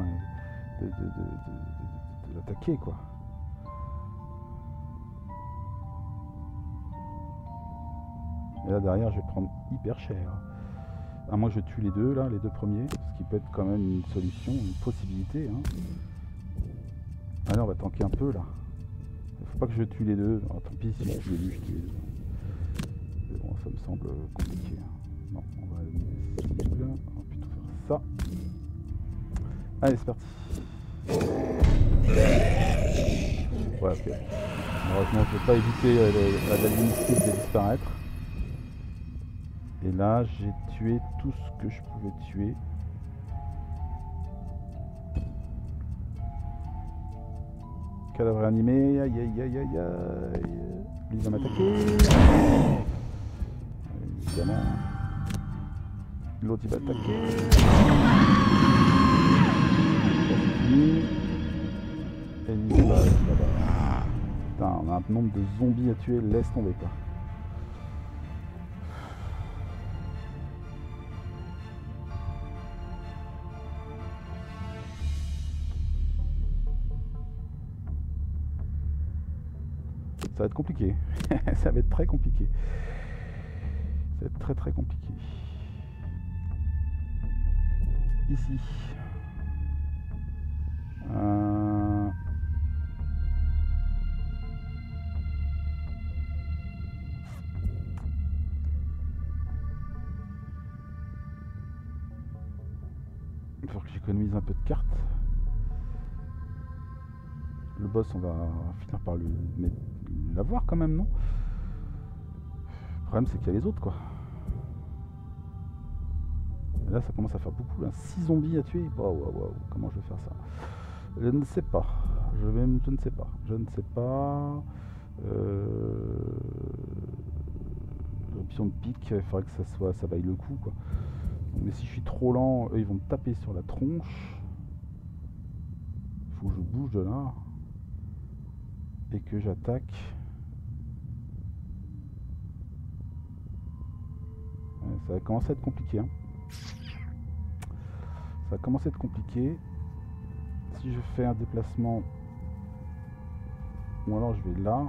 et de l'attaquer quoi. Et là derrière je vais prendre hyper cher. À moins que je tue les deux là, les deux premiers, ce qui peut être quand même une solution, une possibilité. Hein. Allez, on va tanker un peu là. Faut pas que je tue les deux. Alors, tant pis si je tue les deux, je tue les deux. Mais bon, ça me semble compliqué. Non, on va aller cible. On va plutôt faire ça. Allez, c'est parti. Ouais, ok. Heureusement, je ne vais pas éviter la mystique de disparaître. Et là, j'ai tué tout ce que je pouvais tuer. Cadavre animé, aïe aïe aïe aïe aïe. Lui il va m'attaquer. Évidemment. L'autre il va attaquer. Et lui là, putain, on a un nombre de zombies à tuer, laisse tomber quoi. Ça va être compliqué. Ça va être très compliqué. Ça va être très très compliqué. Ici. Il faut que j'économise un peu de cartes. Le boss, on va finir par l'avoir quand même, non? Le problème, c'est qu'il y a les autres, quoi. Et là, ça commence à faire beaucoup, là. 6 zombies à tuer. Waouh, comment je vais faire ça? Je ne sais pas. Je ne sais pas. Je ne sais pas. L'option de pique, il faudrait que ça vaille le coup, quoi. Mais si je suis trop lent, eux, ils vont me taper sur la tronche. Il faut que je bouge de là. Et que j'attaque. Ouais, ça va commencer à être compliqué, hein. Ça va commencer à être compliqué. Si je fais un déplacement, ou alors je vais là,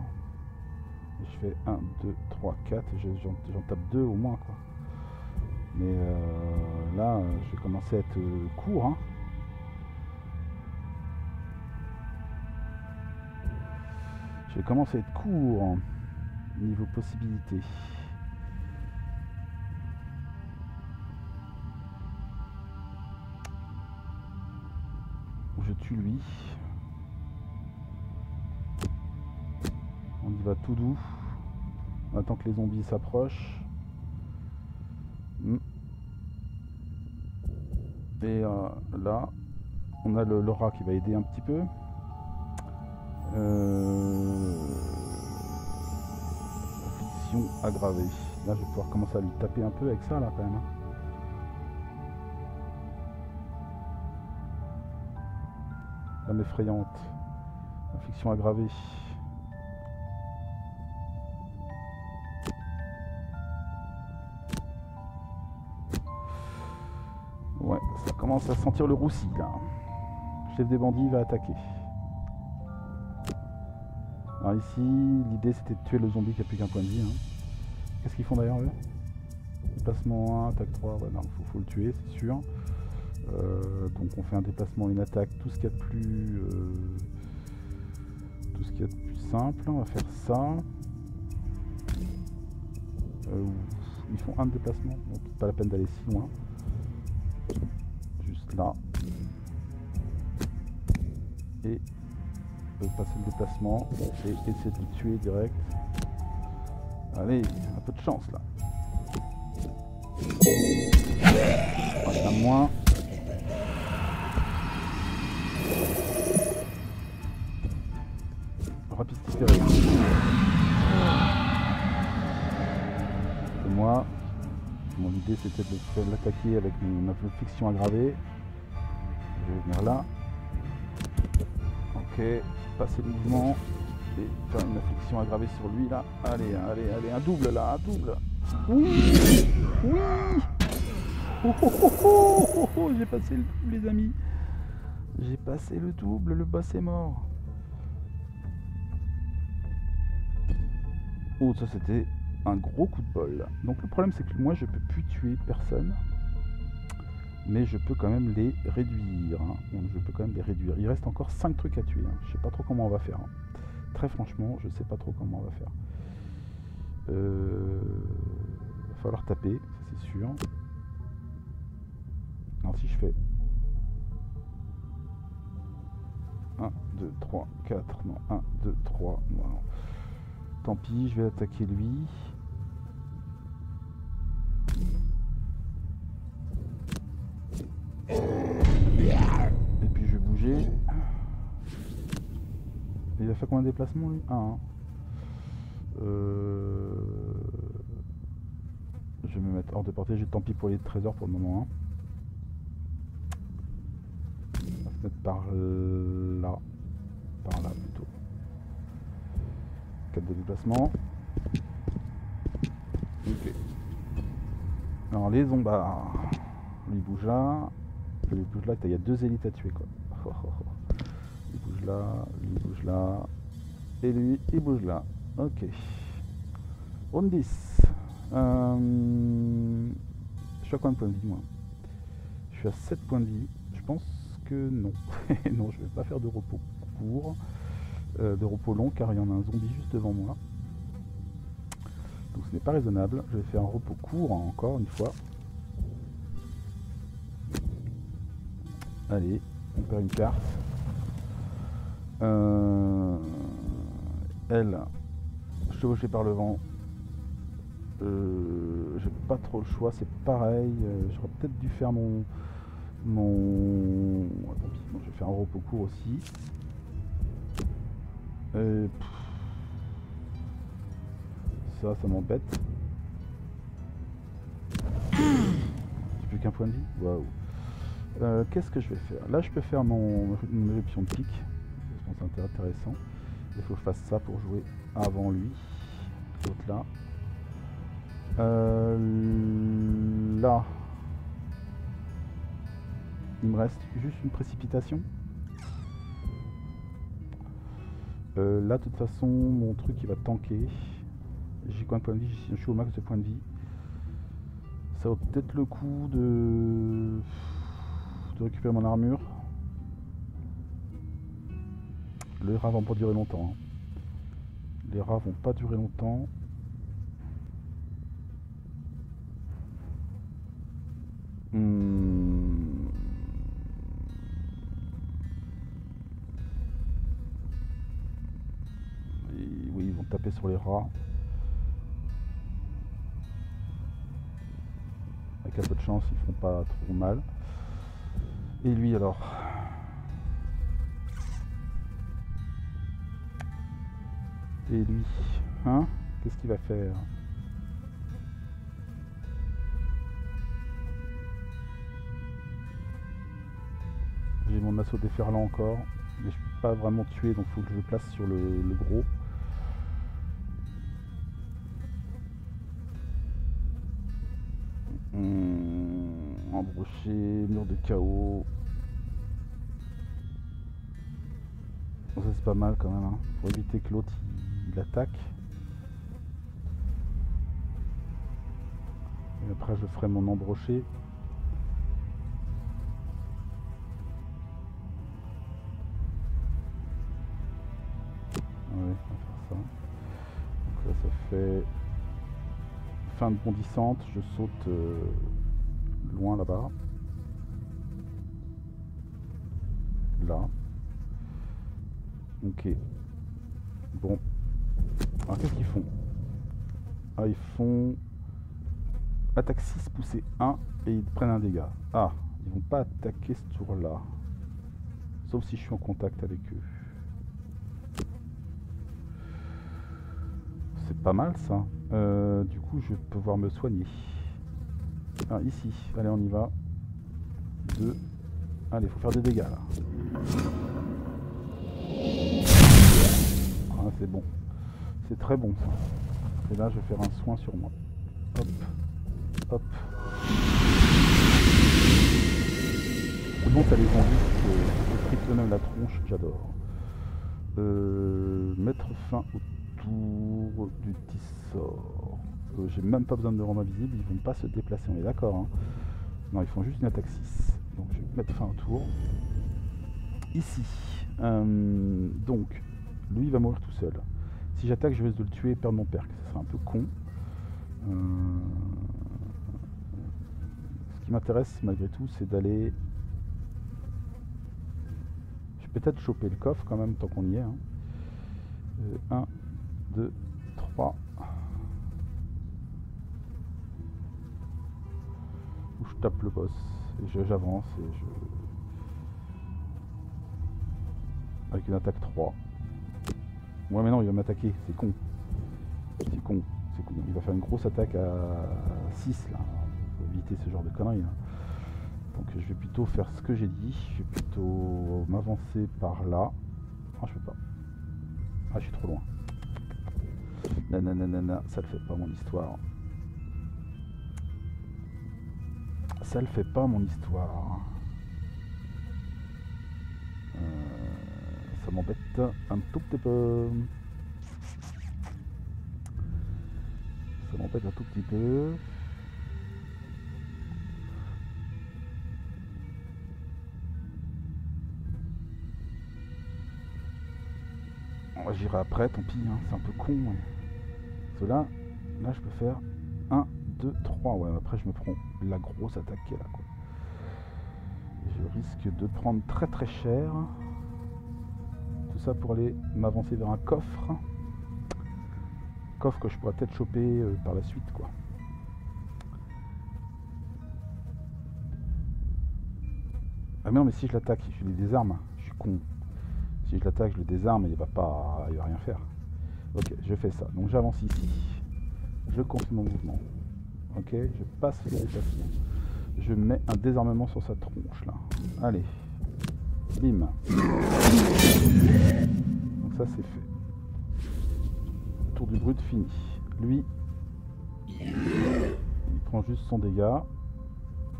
et je fais 1, 2, 3, 4, et j'en tape 2 au moins, quoi. Mais là, je vais commencer à être court, hein. Je vais commencer à être court, niveau possibilité. Je tue lui. On y va tout doux. On attend que les zombies s'approchent. Et là, on a le rat qui va aider un petit peu. Affliction aggravée. Là, je vais pouvoir commencer à lui taper un peu avec ça, là, quand même. L'âme effrayante. Affliction aggravée. Ouais, ça commence à sentir le roussi, là. Le chef des bandits va attaquer. Alors ici, l'idée c'était de tuer le zombie qui a plus qu'un point de vie, hein. Qu'est-ce qu'ils font d'ailleurs, eux? Déplacement 1, attaque 3, ouais, non, faut le tuer, c'est sûr. Donc on fait un déplacement, une attaque, tout ce qu'il y a de plus simple. On va faire ça. Ils font un déplacement, donc pas la peine d'aller si loin. Juste là. Et passer le déplacement et essayer de le tuer direct. Allez, un peu de chance là. Un moins. Rapidité réussie. Et moi, mon idée c'était de l'attaquer avec ma affliction aggravée. Je vais venir là. Ok, passer le mouvement et faire une affliction aggravée sur lui là. Allez, un double là, un double. Oui, oui. J'ai passé le double, les amis. J'ai passé le double, le boss est mort. Oh, ça c'était un gros coup de bol. Donc le problème c'est que moi je peux plus tuer personne. Mais je peux quand même les réduire. Hein. Donc, je peux quand même les réduire. Il reste encore 5 trucs à tuer. Hein. Je sais pas trop comment on va faire. Hein. Très franchement, je sais pas trop comment on va faire. Va falloir taper, ça c'est sûr. Alors si je fais 1, 2, 3, 4, non, 1, 2, 3, non. Tant pis, je vais attaquer lui. Et puis je vais bouger. Il a fait combien de déplacements lui? 1. Je vais me mettre hors de portée, j'ai tant pis pour les trésors pour le moment. Hein. On va se mettre par là. Par là plutôt. 4 de déplacement. Ok. Alors les zombards. Lui bouge là. Il bouge là, il y a 2 élites à tuer quoi. Il bouge là, lui il bouge là. Et lui, il bouge là. Ok. Round 10. Je suis à combien de points de vie moi? Je suis à 7 points de vie. Je pense que non. Non, je vais pas faire de repos court. De repos long car il y en a un zombie juste devant moi. Donc ce n'est pas raisonnable. Je vais faire un repos court hein, encore une fois. Allez, on perd une carte. Elle, chevauchée par le vent. J'ai pas trop le choix, c'est pareil. J'aurais peut-être dû faire mon... Tant pis, bon, je vais faire un repos court aussi. Ça m'embête. J'ai plus qu'un point de vie. Waouh. Qu'est-ce que je vais faire? Là, je peux faire mon éruption de pique. Je pense que c'est intéressant. Il faut que je fasse ça pour jouer avant lui. L'autre là. Là. Il me reste juste une précipitation. Là, de toute façon, mon truc il va tanker. J'ai combien de points de vie? Je suis au max de points de vie. Ça vaut peut-être le coup de récupérer mon armure. Les rats vont pas durer longtemps. Hein. Les rats vont pas durer longtemps. Oui, ils vont taper sur les rats. Avec un peu de chance, ils feront pas trop mal. Et lui alors? Et lui, hein? Qu'est-ce qu'il va faire? J'ai mon assaut déferlant encore, mais je peux pas vraiment tuer, donc il faut que je le place sur le gros. Embroché, mur de chaos. Bon, ça c'est pas mal quand même, hein, pour éviter que l'autre il attaque. Et après je ferai mon embroché. Ouais, on va faire ça. Donc là ça fait fin de bondissante, je saute loin là-bas. Là. Ok. Bon. Alors qu'est-ce qu'ils font? Ah, ils font attaque 6, poussée 1 et ils prennent un dégât. Ah, ils vont pas attaquer ce tour-là. Sauf si je suis en contact avec eux. C'est pas mal ça. Du coup, je vais pouvoir me soigner. Ah, ici. Allez, on y va. 2. Allez, il faut faire des dégâts là. Ah, c'est bon. C'est très bon ça. Et là, je vais faire un soin sur moi. Hop. Hop. C'est bon, ça les envie. Je frites eux-mêmes la tronche, j'adore. Mettre fin au tour du petit sort. J'ai même pas besoin de me rendre invisible, ils vont pas se déplacer, on est d'accord, hein. Non, ils font juste une attaque 6. Donc je vais mettre fin au tour. Ici. Donc, lui il va mourir tout seul. Si j'attaque, je risque de le tuer et perdre mon perk. Ça serait un peu con. Ce qui m'intéresse malgré tout, c'est d'aller... Je vais peut-être choper le coffre quand même, tant qu'on y est. 1, 2, 3. Où je tape le boss. Et j'avance et je... Avec une attaque 3. Ouais mais non, il va m'attaquer, c'est con. C'est con, c'est con. Il va faire une grosse attaque à 6 là. Faut éviter ce genre de conneries. Hein. Donc je vais plutôt faire ce que j'ai dit. Je vais plutôt m'avancer par là. Ah je peux pas. Ah je suis trop loin. Nanana, ça le fait pas mon histoire. Ça le fait pas mon histoire. Ça m'embête un tout petit peu. Ça m'embête un tout petit peu. J'irai après, tant pis, hein, c'est un peu con. Ouais. Cela, là je peux faire 1, 2, 3. Ouais, après je me prends la grosse attaque qui est là. Quoi. Et je risque de prendre très très cher. tout ça pour aller m'avancer vers un coffre. Coffre que je pourrais peut-être choper par la suite, quoi. Ah mais non, mais si je l'attaque, je lui désarme. Je suis con. Si je l'attaque, je le désarme et il va rien faire. Ok, je fais ça. Donc j'avance ici. Je continue mon mouvement. Ok, je passe le déplacement. Je mets un désarmement sur sa tronche là. Allez. Bim. Donc ça c'est fait. Tour du brut fini. Lui, il prend juste son dégât.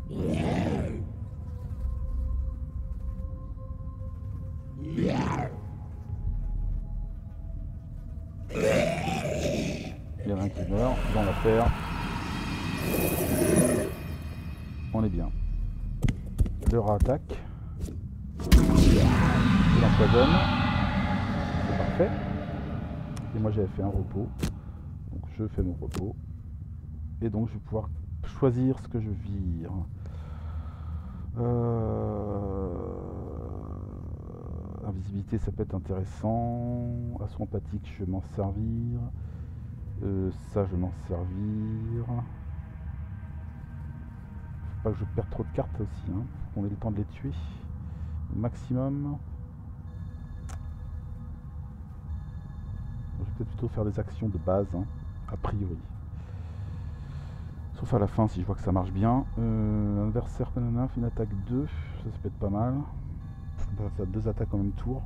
Il y en a un qui meurt dans l'affaire. On est bien. Le rat attaque. Il empoisonne. C'est parfait. Et moi j'avais fait un repos. Donc je fais mon repos. Et donc je vais pouvoir choisir ce que je vire. Invisibilité, ça peut être intéressant. Assaut empathique, je vais m'en servir. Ça, je vais m'en servir. Faut pas que je perde trop de cartes aussi, hein. Faut qu'on ait le temps de les tuer au maximum. Je vais peut-être plutôt faire les actions de base, hein, a priori. Sauf à la fin si je vois que ça marche bien. Adversaire banana, fait une attaque 2, ça peut être pas mal. On va faire 2 attaques en même tour.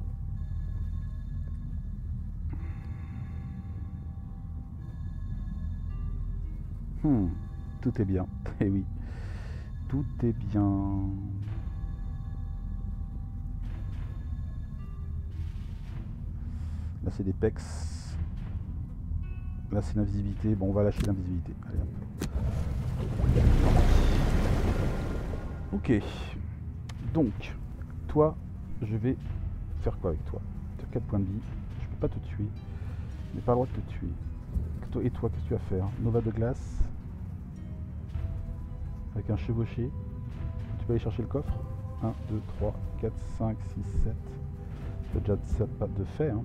Tout est bien. Eh oui, tout est bien. Là c'est des pecs. Là c'est l'invisibilité. Bon, on va lâcher l'invisibilité. Allez hop. Ok. Donc, toi, je vais faire quoi avec toi? Tu as 4 points de vie. Je peux pas te tuer. Je n'ai pas le droit de te tuer. Et toi, qu'est-ce que tu vas faire? Nova de glace. Avec un chevauché. Tu peux aller chercher le coffre. 1, 2, 3, 4, 5, 6, 7. Tu as déjà 7 pattes de fait. Hein.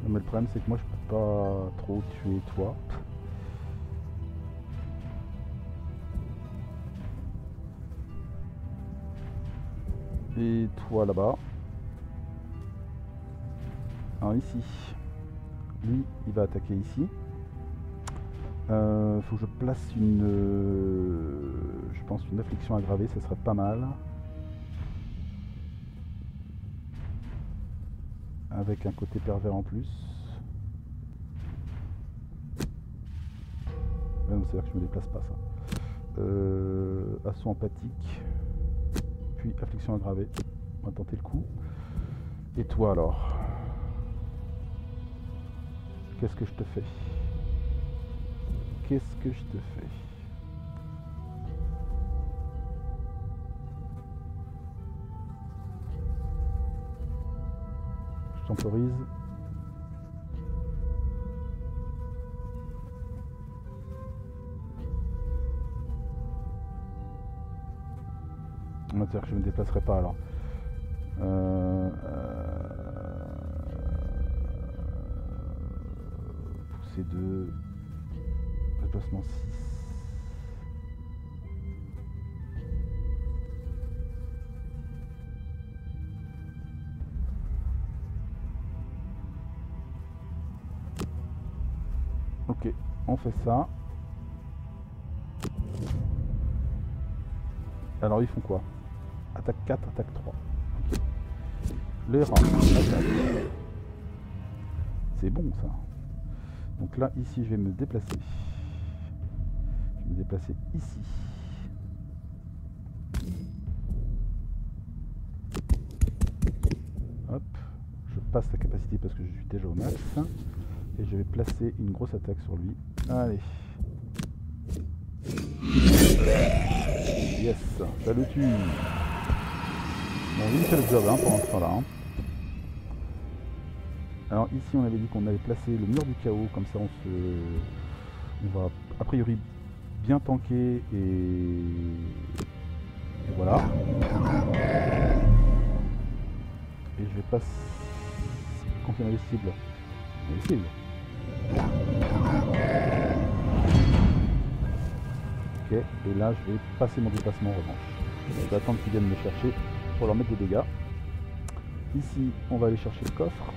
Mais le problème, c'est que moi, je peux pas trop tuer toi. Et toi là-bas. Alors ici. Lui, il va attaquer ici. Faut que je place une... je pense une affliction aggravée, ça serait pas mal. Avec un côté pervers en plus. C'est-à-dire que je me déplace pas ça. Assaut empathique. Puis affliction aggravée. On va tenter le coup. Et toi alors? Qu'est-ce que je te fais? Qu'est-ce que je te fais? Je temporise. C'est-à-dire que je ne me déplacerai pas alors. Poussée 2. Déplacement 6. Ok, on fait ça. Alors ils font quoi? Attaque 4, attaque 3. Okay. Les rats, attaque. C'est bon ça. Donc là, ici, je vais me déplacer. Je vais me déplacer ici. Hop. Je passe la capacité parce que je suis déjà au max. Et je vais placer une grosse attaque sur lui. Allez. Yes, ça le tue. Bon, lui, il fait le job hein, pour l'instant là. Hein. Alors ici, on avait dit qu'on allait placer le mur du chaos, comme ça on va a priori bien tanker et voilà. Et je vais pas confirmer les cibles. Les cibles. Ok, et là je vais passer mon déplacement en revanche. Je vais attendre qu'ils viennent me chercher pour leur mettre des dégâts. Ici, on va aller chercher le coffre.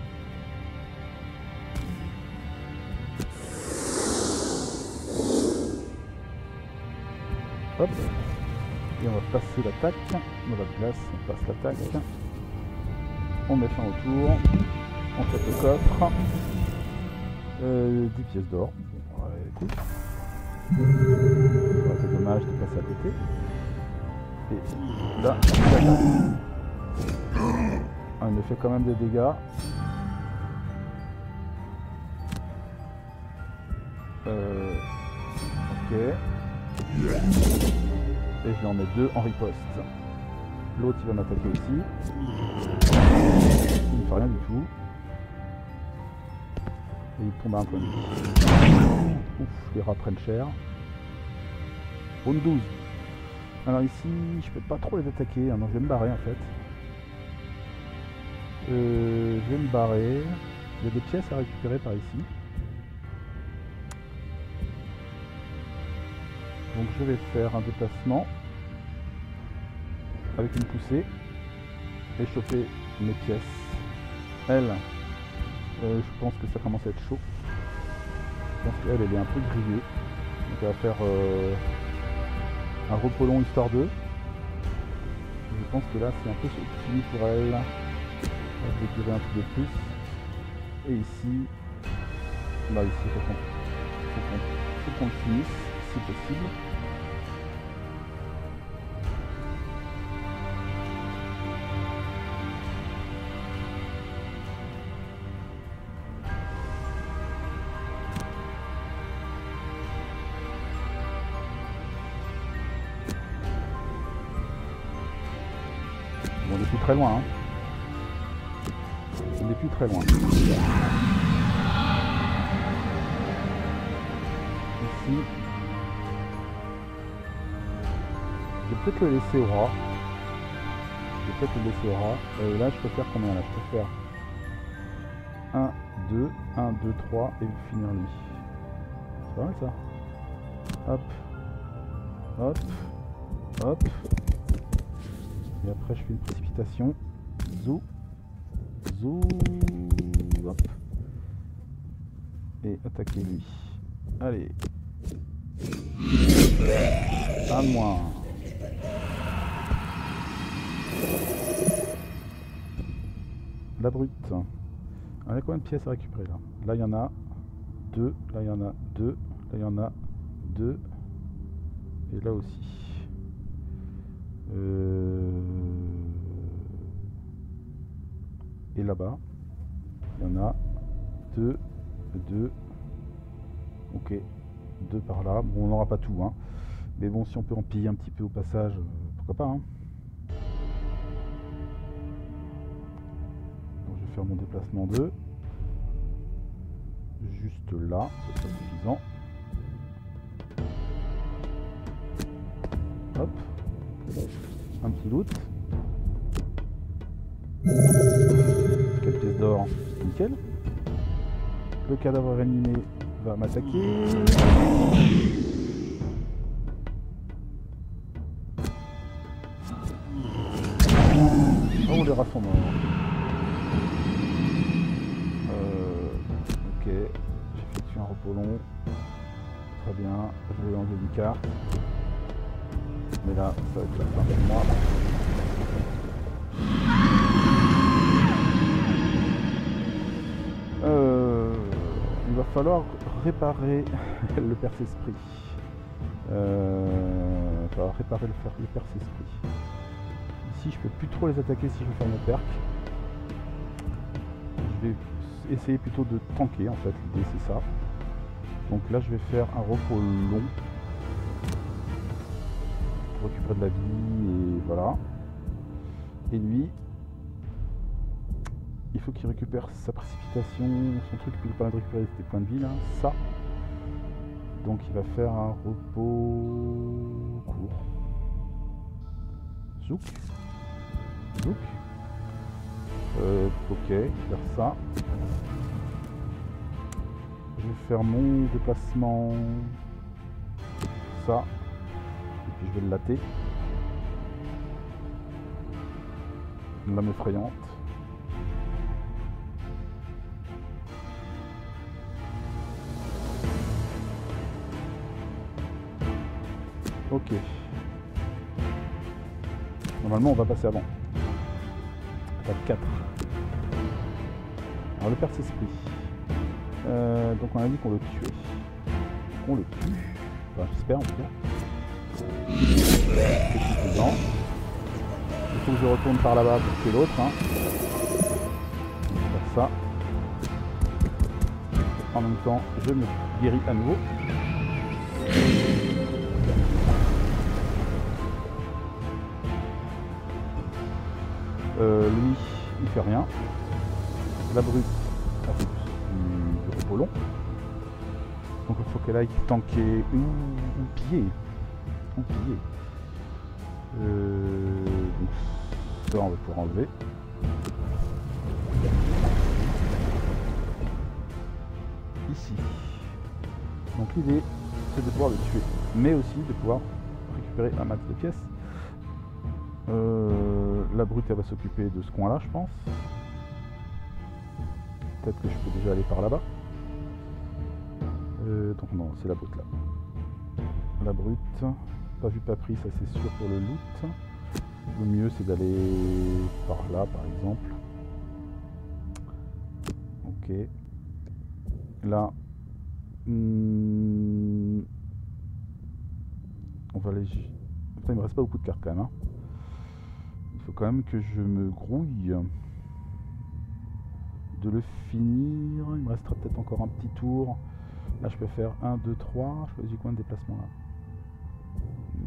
Hop. Et on va passer l'attaque. On va glace, on passe l'attaque. On met fin au tour. On fait le coffre. 10 pièces d'or. Bon, ouais, écoute. C'est dommage de passer à côté. Et là, on me fait quand même des dégâts. Ok. Et je vais en mettre 2 en riposte. L'autre il va m'attaquer aussi. Il ne fait rien du tout. Et il tombe à un point de vue. Ouf, les rats prennent cher. Round 12. Alors ici, je peux pas trop les attaquer, hein, donc je vais me barrer en fait. Je vais me barrer. Il y a des pièces à récupérer par ici. Donc je vais faire un déplacement avec une poussée et chauffer mes pièces. Elle, je pense que ça commence à être chaud. Je pense qu'elle, elle est un peu grillée. Donc elle va faire un repos long histoire 2. Je pense que là c'est un peu fini pour elle. Je vais durer un peu de plus. Et ici, là ici, il faut qu'on le finisse si possible. Bon, on n'est plus très loin, hein. On n'est plus très loin. Ici, je vais peut-être le laisser au rat. Là, je peux faire combien là? Je peux faire 1, 2, 1, 2, 3 et finir lui. C'est pas mal ça. Hop. Hop. Hop. Et après, je fais une précipitation. Zou. Zou. Hop. Et attaquer lui. Allez. À moi. La brute. Alors, il y a combien de pièces à récupérer là? Là, il y en a 2. Là, il y en a 2. Là, il y en a 2. Et là aussi. Et là-bas, il y en a 2. 2. Ok. 2 par là. Bon, on n'aura pas tout, hein. Mais bon, si on peut en piller un petit peu au passage, pourquoi pas, hein. Donc, je vais faire mon déplacement 2. Juste là, c'est pas suffisant. Hop. Un petit loot. 4 pièces d'or, nickel. Le cadavre réanimé va m'attaquer. Oh, les rats sont morts. Ok, j'effectue un repos long. Très bien, je vais enlever une carte. Mais là, ça va être la fin pour moi. Il va falloir réparer le perce-esprit. Il va falloir réparer le perce-esprit. Ici, je peux plus trop les attaquer si je veux faire mon perk. Je vais essayer plutôt de tanker, en fait. L'idée, c'est ça. Donc là, je vais faire un repos long. Pour récupérer de la vie, et voilà. Et lui, il faut qu'il récupère sa précipitation, son truc qui lui permet de récupérer ses points de vie là, ça. Donc il va faire un repos court. Zouk. Zouk. Ok, faire ça. Je vais faire mon déplacement. Ça. Et puis je vais le latter. Une lame effrayante. Ok. Normalement on va passer avant. Attaque 4. Alors le perte-esprit. Donc on a dit qu'on le tuait. On le tue. Enfin j'espère en tout cas. C'est suffisant. Il faut que je retourne par là-bas pour tuer l'autre. Hein. On va faire ça. En même temps, je me guéris à nouveau. Lui, il fait rien. La brute, ça fait du repos long. Donc il faut qu'elle aille tanker ou piller. Ou piller. Donc ça, on va pouvoir enlever. Ici. Donc l'idée, c'est de pouvoir le tuer, mais aussi de pouvoir récupérer un max de pièces. La brute, elle va s'occuper de ce coin-là, je pense. Peut-être que je peux déjà aller par là-bas. Donc non, c'est la brute là. La brute, pas vu, pas pris, ça c'est sûr pour le loot. Le mieux, c'est d'aller par là, par exemple. Ok. Là, on va aller... Enfin, il me reste pas beaucoup de cartes quand même. Hein. Il faut quand même que je me grouille de le finir. Il me restera peut-être encore un petit tour. Là, je peux faire 1, 2, 3. Je choisis combien de déplacements là?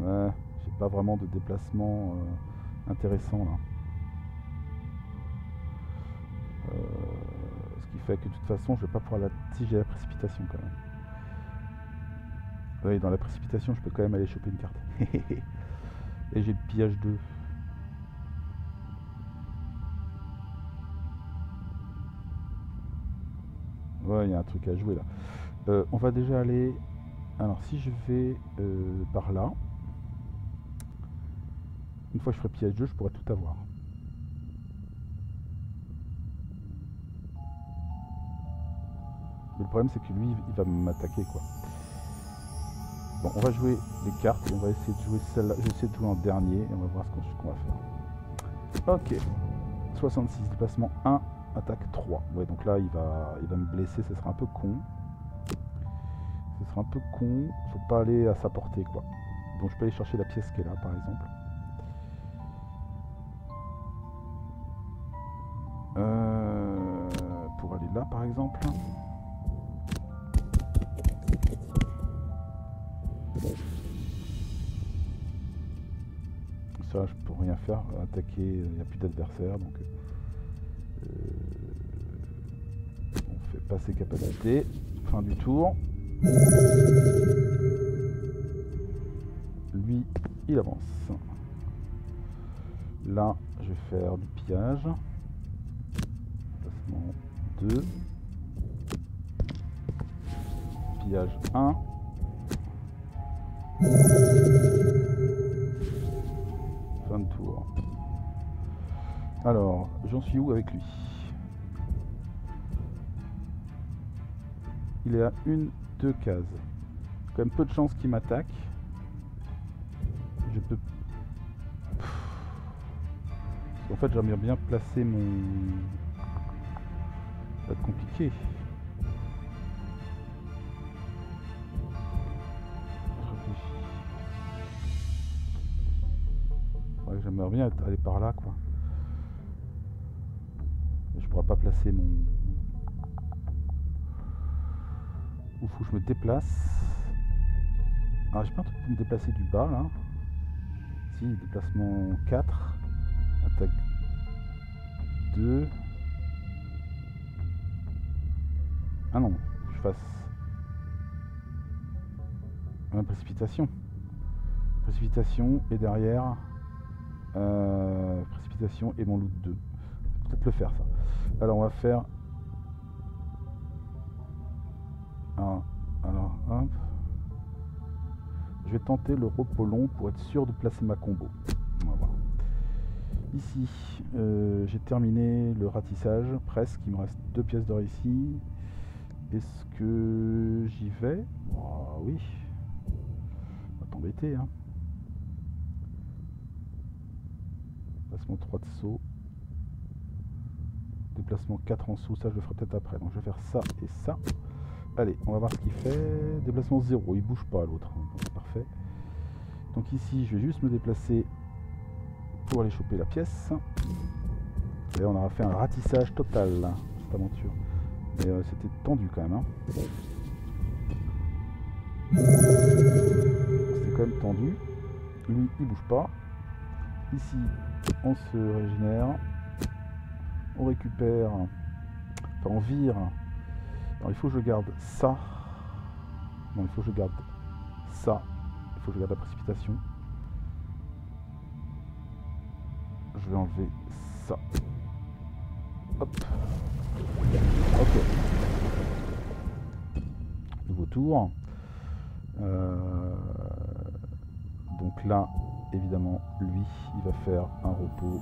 Ouais, j'ai pas vraiment de déplacement intéressant là. Ce qui fait que de toute façon, je vais pas pouvoir la... Si j'ai la précipitation quand même. Oui, dans la précipitation, je peux quand même aller choper une carte. Et j'ai le pillage 2. Ouais, il y a un truc à jouer là. On va déjà aller... Alors, si je vais par là, une fois que je ferai pillage 2, je pourrai tout avoir. Mais le problème, c'est que lui, il va m'attaquer, quoi. Bon, on va jouer les cartes et on va essayer de jouer celle-là. Je vais essayer de jouer en dernier et on va voir ce qu'on va faire. Ok. 66, déplacement 1, attaque 3. Ouais, donc là, il va me blesser, ce sera un peu con. Ce sera un peu con. Faut pas aller à sa portée, quoi. Donc je peux aller chercher la pièce qui est là, par exemple. Pour aller là, par exemple. Ça, je peux rien faire. Attaquer, il n'y a plus d'adversaire, donc on fait pas ses capacités. Fin du tour. Lui, il avance. Là, je vais faire du pillage. Placement 2. Pillage 1. Fin de tour. Alors, j'en suis où avec lui? Il est à 1-2 cases. Quand même peu de chances qu'il m'attaque. Je peux... En fait, j'aimerais bien placer mon... Ça va être compliqué. Je réfléchis. Ouais, j'aimerais bien aller par là, quoi. Mais je pourrais pas placer mon... Ou faut que je me déplace. Ah, j'ai pas un truc pour me déplacer du bas, là. Si, déplacement 4. Attaque 2. Ah non, je fasse précipitation. Précipitation et derrière précipitation et mon loot 2. peut-être le faire ça. Alors on va faire alors hop. Je vais tenter le repos long pour être sûr de placer ma combo. On va voir. Ici j'ai terminé le ratissage presque, il me reste 2 pièces d'or ici. Est-ce que j'y vais? Oh, oui, on va t'embêter hein. Déplacement 3 de saut. Déplacement 4 en saut, ça je le ferai peut-être après. Donc je vais faire ça et ça. Allez, on va voir ce qu'il fait. Déplacement 0, il bouge pas l'autre. Parfait. Donc ici, je vais juste me déplacer pour aller choper la pièce. Et on aura fait un ratissage total, là, cette aventure. Mais c'était tendu quand même. Hein. C'était quand même tendu. Lui, il bouge pas. Ici, on se régénère. On récupère. Enfin, on vire. Alors, il faut que je garde ça. Non, il faut que je garde ça. Il faut que je garde la précipitation. Je vais enlever ça. Hop. Ok. Nouveau tour. Donc là, évidemment, lui, il va faire un repos.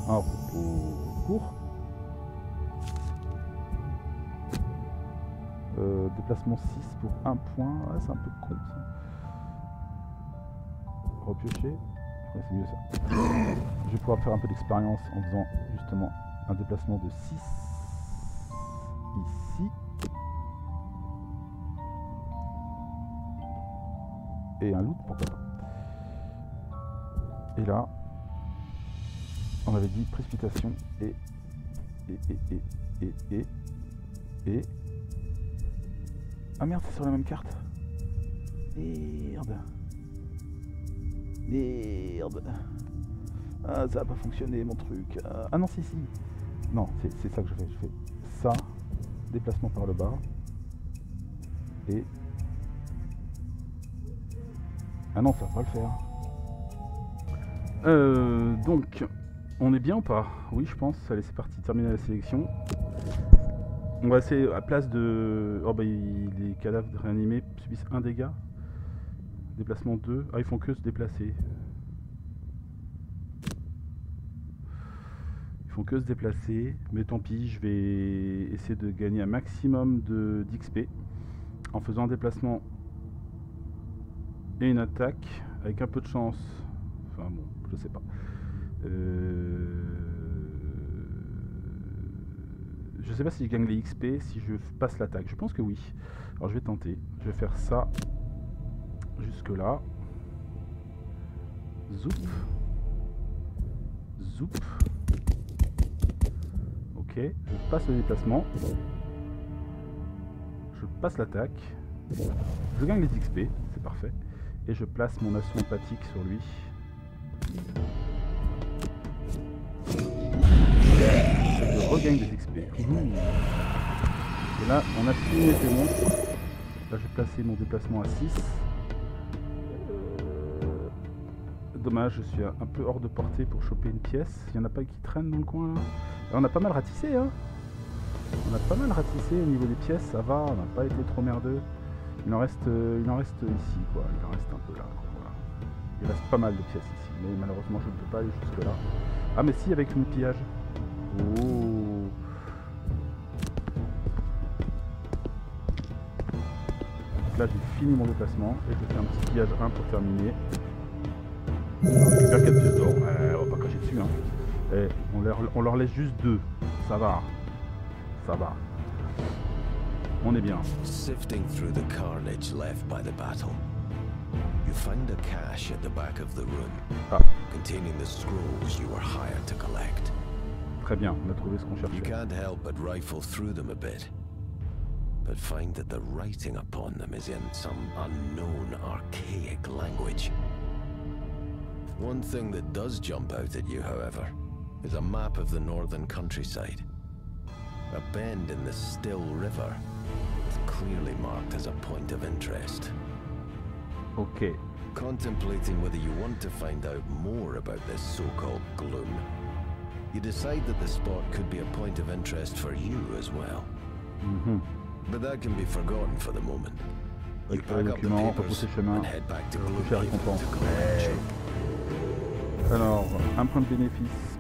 Un repos court. Déplacement 6 pour 1 point. Ah, c'est un peu con ça. Repiocher. Ouais, c'est mieux ça. Je vais pouvoir faire un peu d'expérience en faisant justement un déplacement de 6 ici. Et un loot, pourquoi pas. Et là, on avait dit précipitation et ah merde, c'est sur la même carte. Merde. Merde. Ah, ça va pas fonctionner mon truc. Ah non, si. Non, c'est ça que je fais. Je fais ça, déplacement par le bas. Et... ah non, ça va pas le faire. Donc, on est bien ou pas? Oui, je pense. Allez, c'est parti. Terminer la sélection. On va essayer à place de... oh bah, les cadavres réanimés subissent 1 dégât. Déplacement 2. Ah, ils font que se déplacer. Ils font que se déplacer. Mais tant pis, je vais essayer de gagner un maximum d'XP en faisant un déplacement et une attaque avec un peu de chance. Enfin bon, je sais pas. Je sais pas si je gagne les XP si je passe l'attaque. Je pense que oui. Alors je vais tenter. Je vais faire ça jusque là. Zoup. Zoup. Ok. Je passe le déplacement. Je passe l'attaque. Je gagne les XP. C'est parfait. Et je place mon action empathique sur lui. Je regagne des XP. Et là, on a fini les monstres. Là, je vais placer mon déplacement à 6. Dommage, je suis un peu hors de portée pour choper une pièce. Il n'y en a pas qui traînent dans le coin là. On a pas mal ratissé, hein. On a pas mal ratissé au niveau des pièces, ça va, on n'a pas été trop merdeux. Il en reste ici, quoi. Il en reste un peu là, quoi. Voilà. Il reste pas mal de pièces ici, mais malheureusement, je ne peux pas aller jusque là. Ah, mais si, avec mon pillage. Oh. Donc là, j'ai fini mon déplacement et je fais un petit pillage 1 pour terminer. On récupère 4 pièces d'or. On va pas cracher dessus, hein. Et on leur laisse juste 2. Ça va. Ça va. On est bien. Sifting through the carnage left by the battle, you find a cache at the back of the room, containing the scrolls you were hired to collect. Très bien, on a trouvé ce qu'on cherchait. You can't help but rifle through them a bit, but find that the writing upon them is in some unknown archaic language. One thing that does jump out at you, however, is a map of the northern countryside. A bend in the Still River is clearly marked as a point of interest. Ok. Contemplating whether you want to find out more about this so-called gloom, you decide that the spot could be a point of interest for you as well. But that can be forgotten for the moment. You pack up the papers and head back to Gloomhaven to collect your... Alors, un point de bénéfice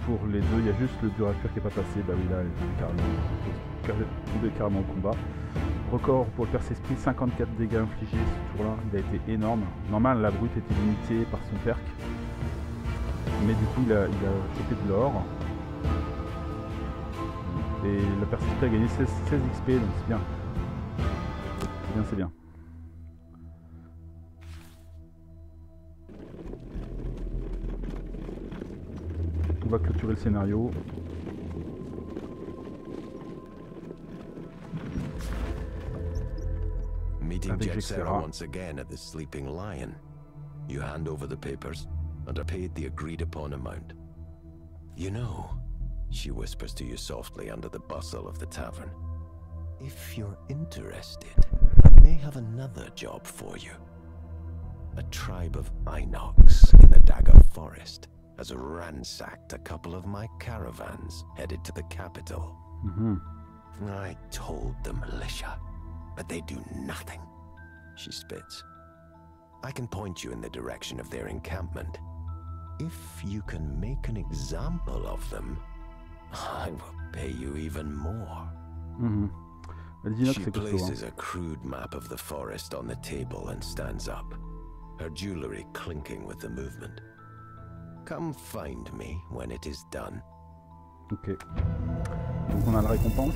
pour les deux. Il y a juste le dur à cuire qui n'est pas passé. Bah oui, là, il est carrément au combat. Record pour le perce-esprit, 54 dégâts infligés ce tour-là. Il a été énorme. Normal, la brute était limitée par son perk. Mais du coup, il a chopé de l'or. Et le perce-esprit a gagné 16 XP, donc c'est bien. C'est bien. On va clôturer le scénario. Meeting Jexera once again at the Sleeping Lion. You hand over the papers and are paid the agreed upon amount. You know, she whispers to you softly under the bustle of the tavern, if you're interested, I may have another job for you. A tribe of Inox in the Dagger Forest has ransacked a couple of my caravans headed to the capital. I told the militia, but they do nothing. She spits. I can point you in the direction of their encampment. If you can make an example of them, I will pay you even more. She places a crude map of the forest on the table and stands up, her jewelry clinking with the movement. Come find me when it is done. Ok. Donc on a la récompense.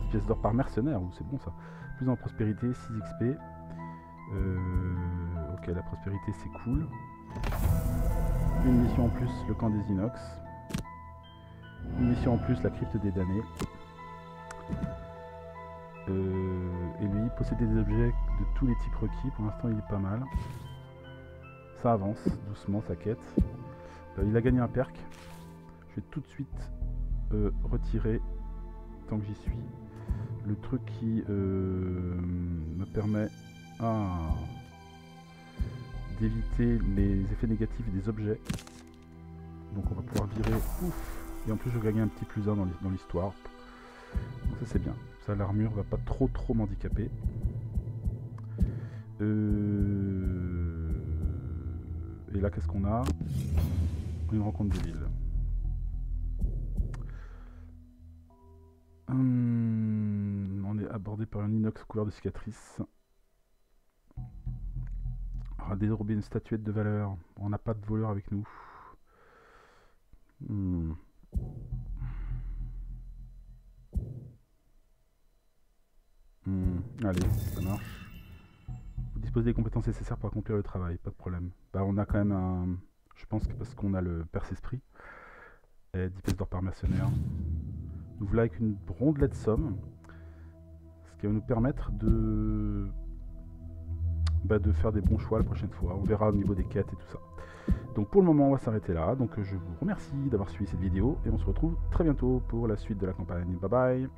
10 pièces d'or par mercenaire, c'est bon ça. Plus en prospérité, 6 XP. Ok, la prospérité c'est cool. Une mission en plus, le camp des Inox. Une mission en plus, la crypte des damnés. Et lui, posséder des objets de tous les types requis. Pour l'instant, il est pas mal. Ça avance doucement, sa quête. Il a gagné un perk. Je vais tout de suite retirer, tant que j'y suis, le truc qui me permet d'éviter les effets négatifs des objets. Donc on va pouvoir virer. Ouf. Et en plus je gagne un petit plus 1 dans l'histoire. Donc ça c'est bien. Ça, l'armure va pas trop m'handicaper. Et là qu'est-ce qu'on a? Une rencontre de ville. On est abordé par un inox couvert de cicatrices. On va dérober une statuette de valeur. On n'a pas de voleur avec nous. Allez, ça marche. Vous disposez des compétences nécessaires pour accomplir le travail, pas de problème. Bah on a quand même un... Je pense que parce qu'on a le perce-esprit. Et 10 pièces d'or par mercenaire. Nous voilà avec une rondelette somme. Ce qui va nous permettre de faire des bons choix la prochaine fois. On verra au niveau des quêtes et tout ça. Donc pour le moment on va s'arrêter là. Donc je vous remercie d'avoir suivi cette vidéo. Et on se retrouve très bientôt pour la suite de la campagne. Bye bye.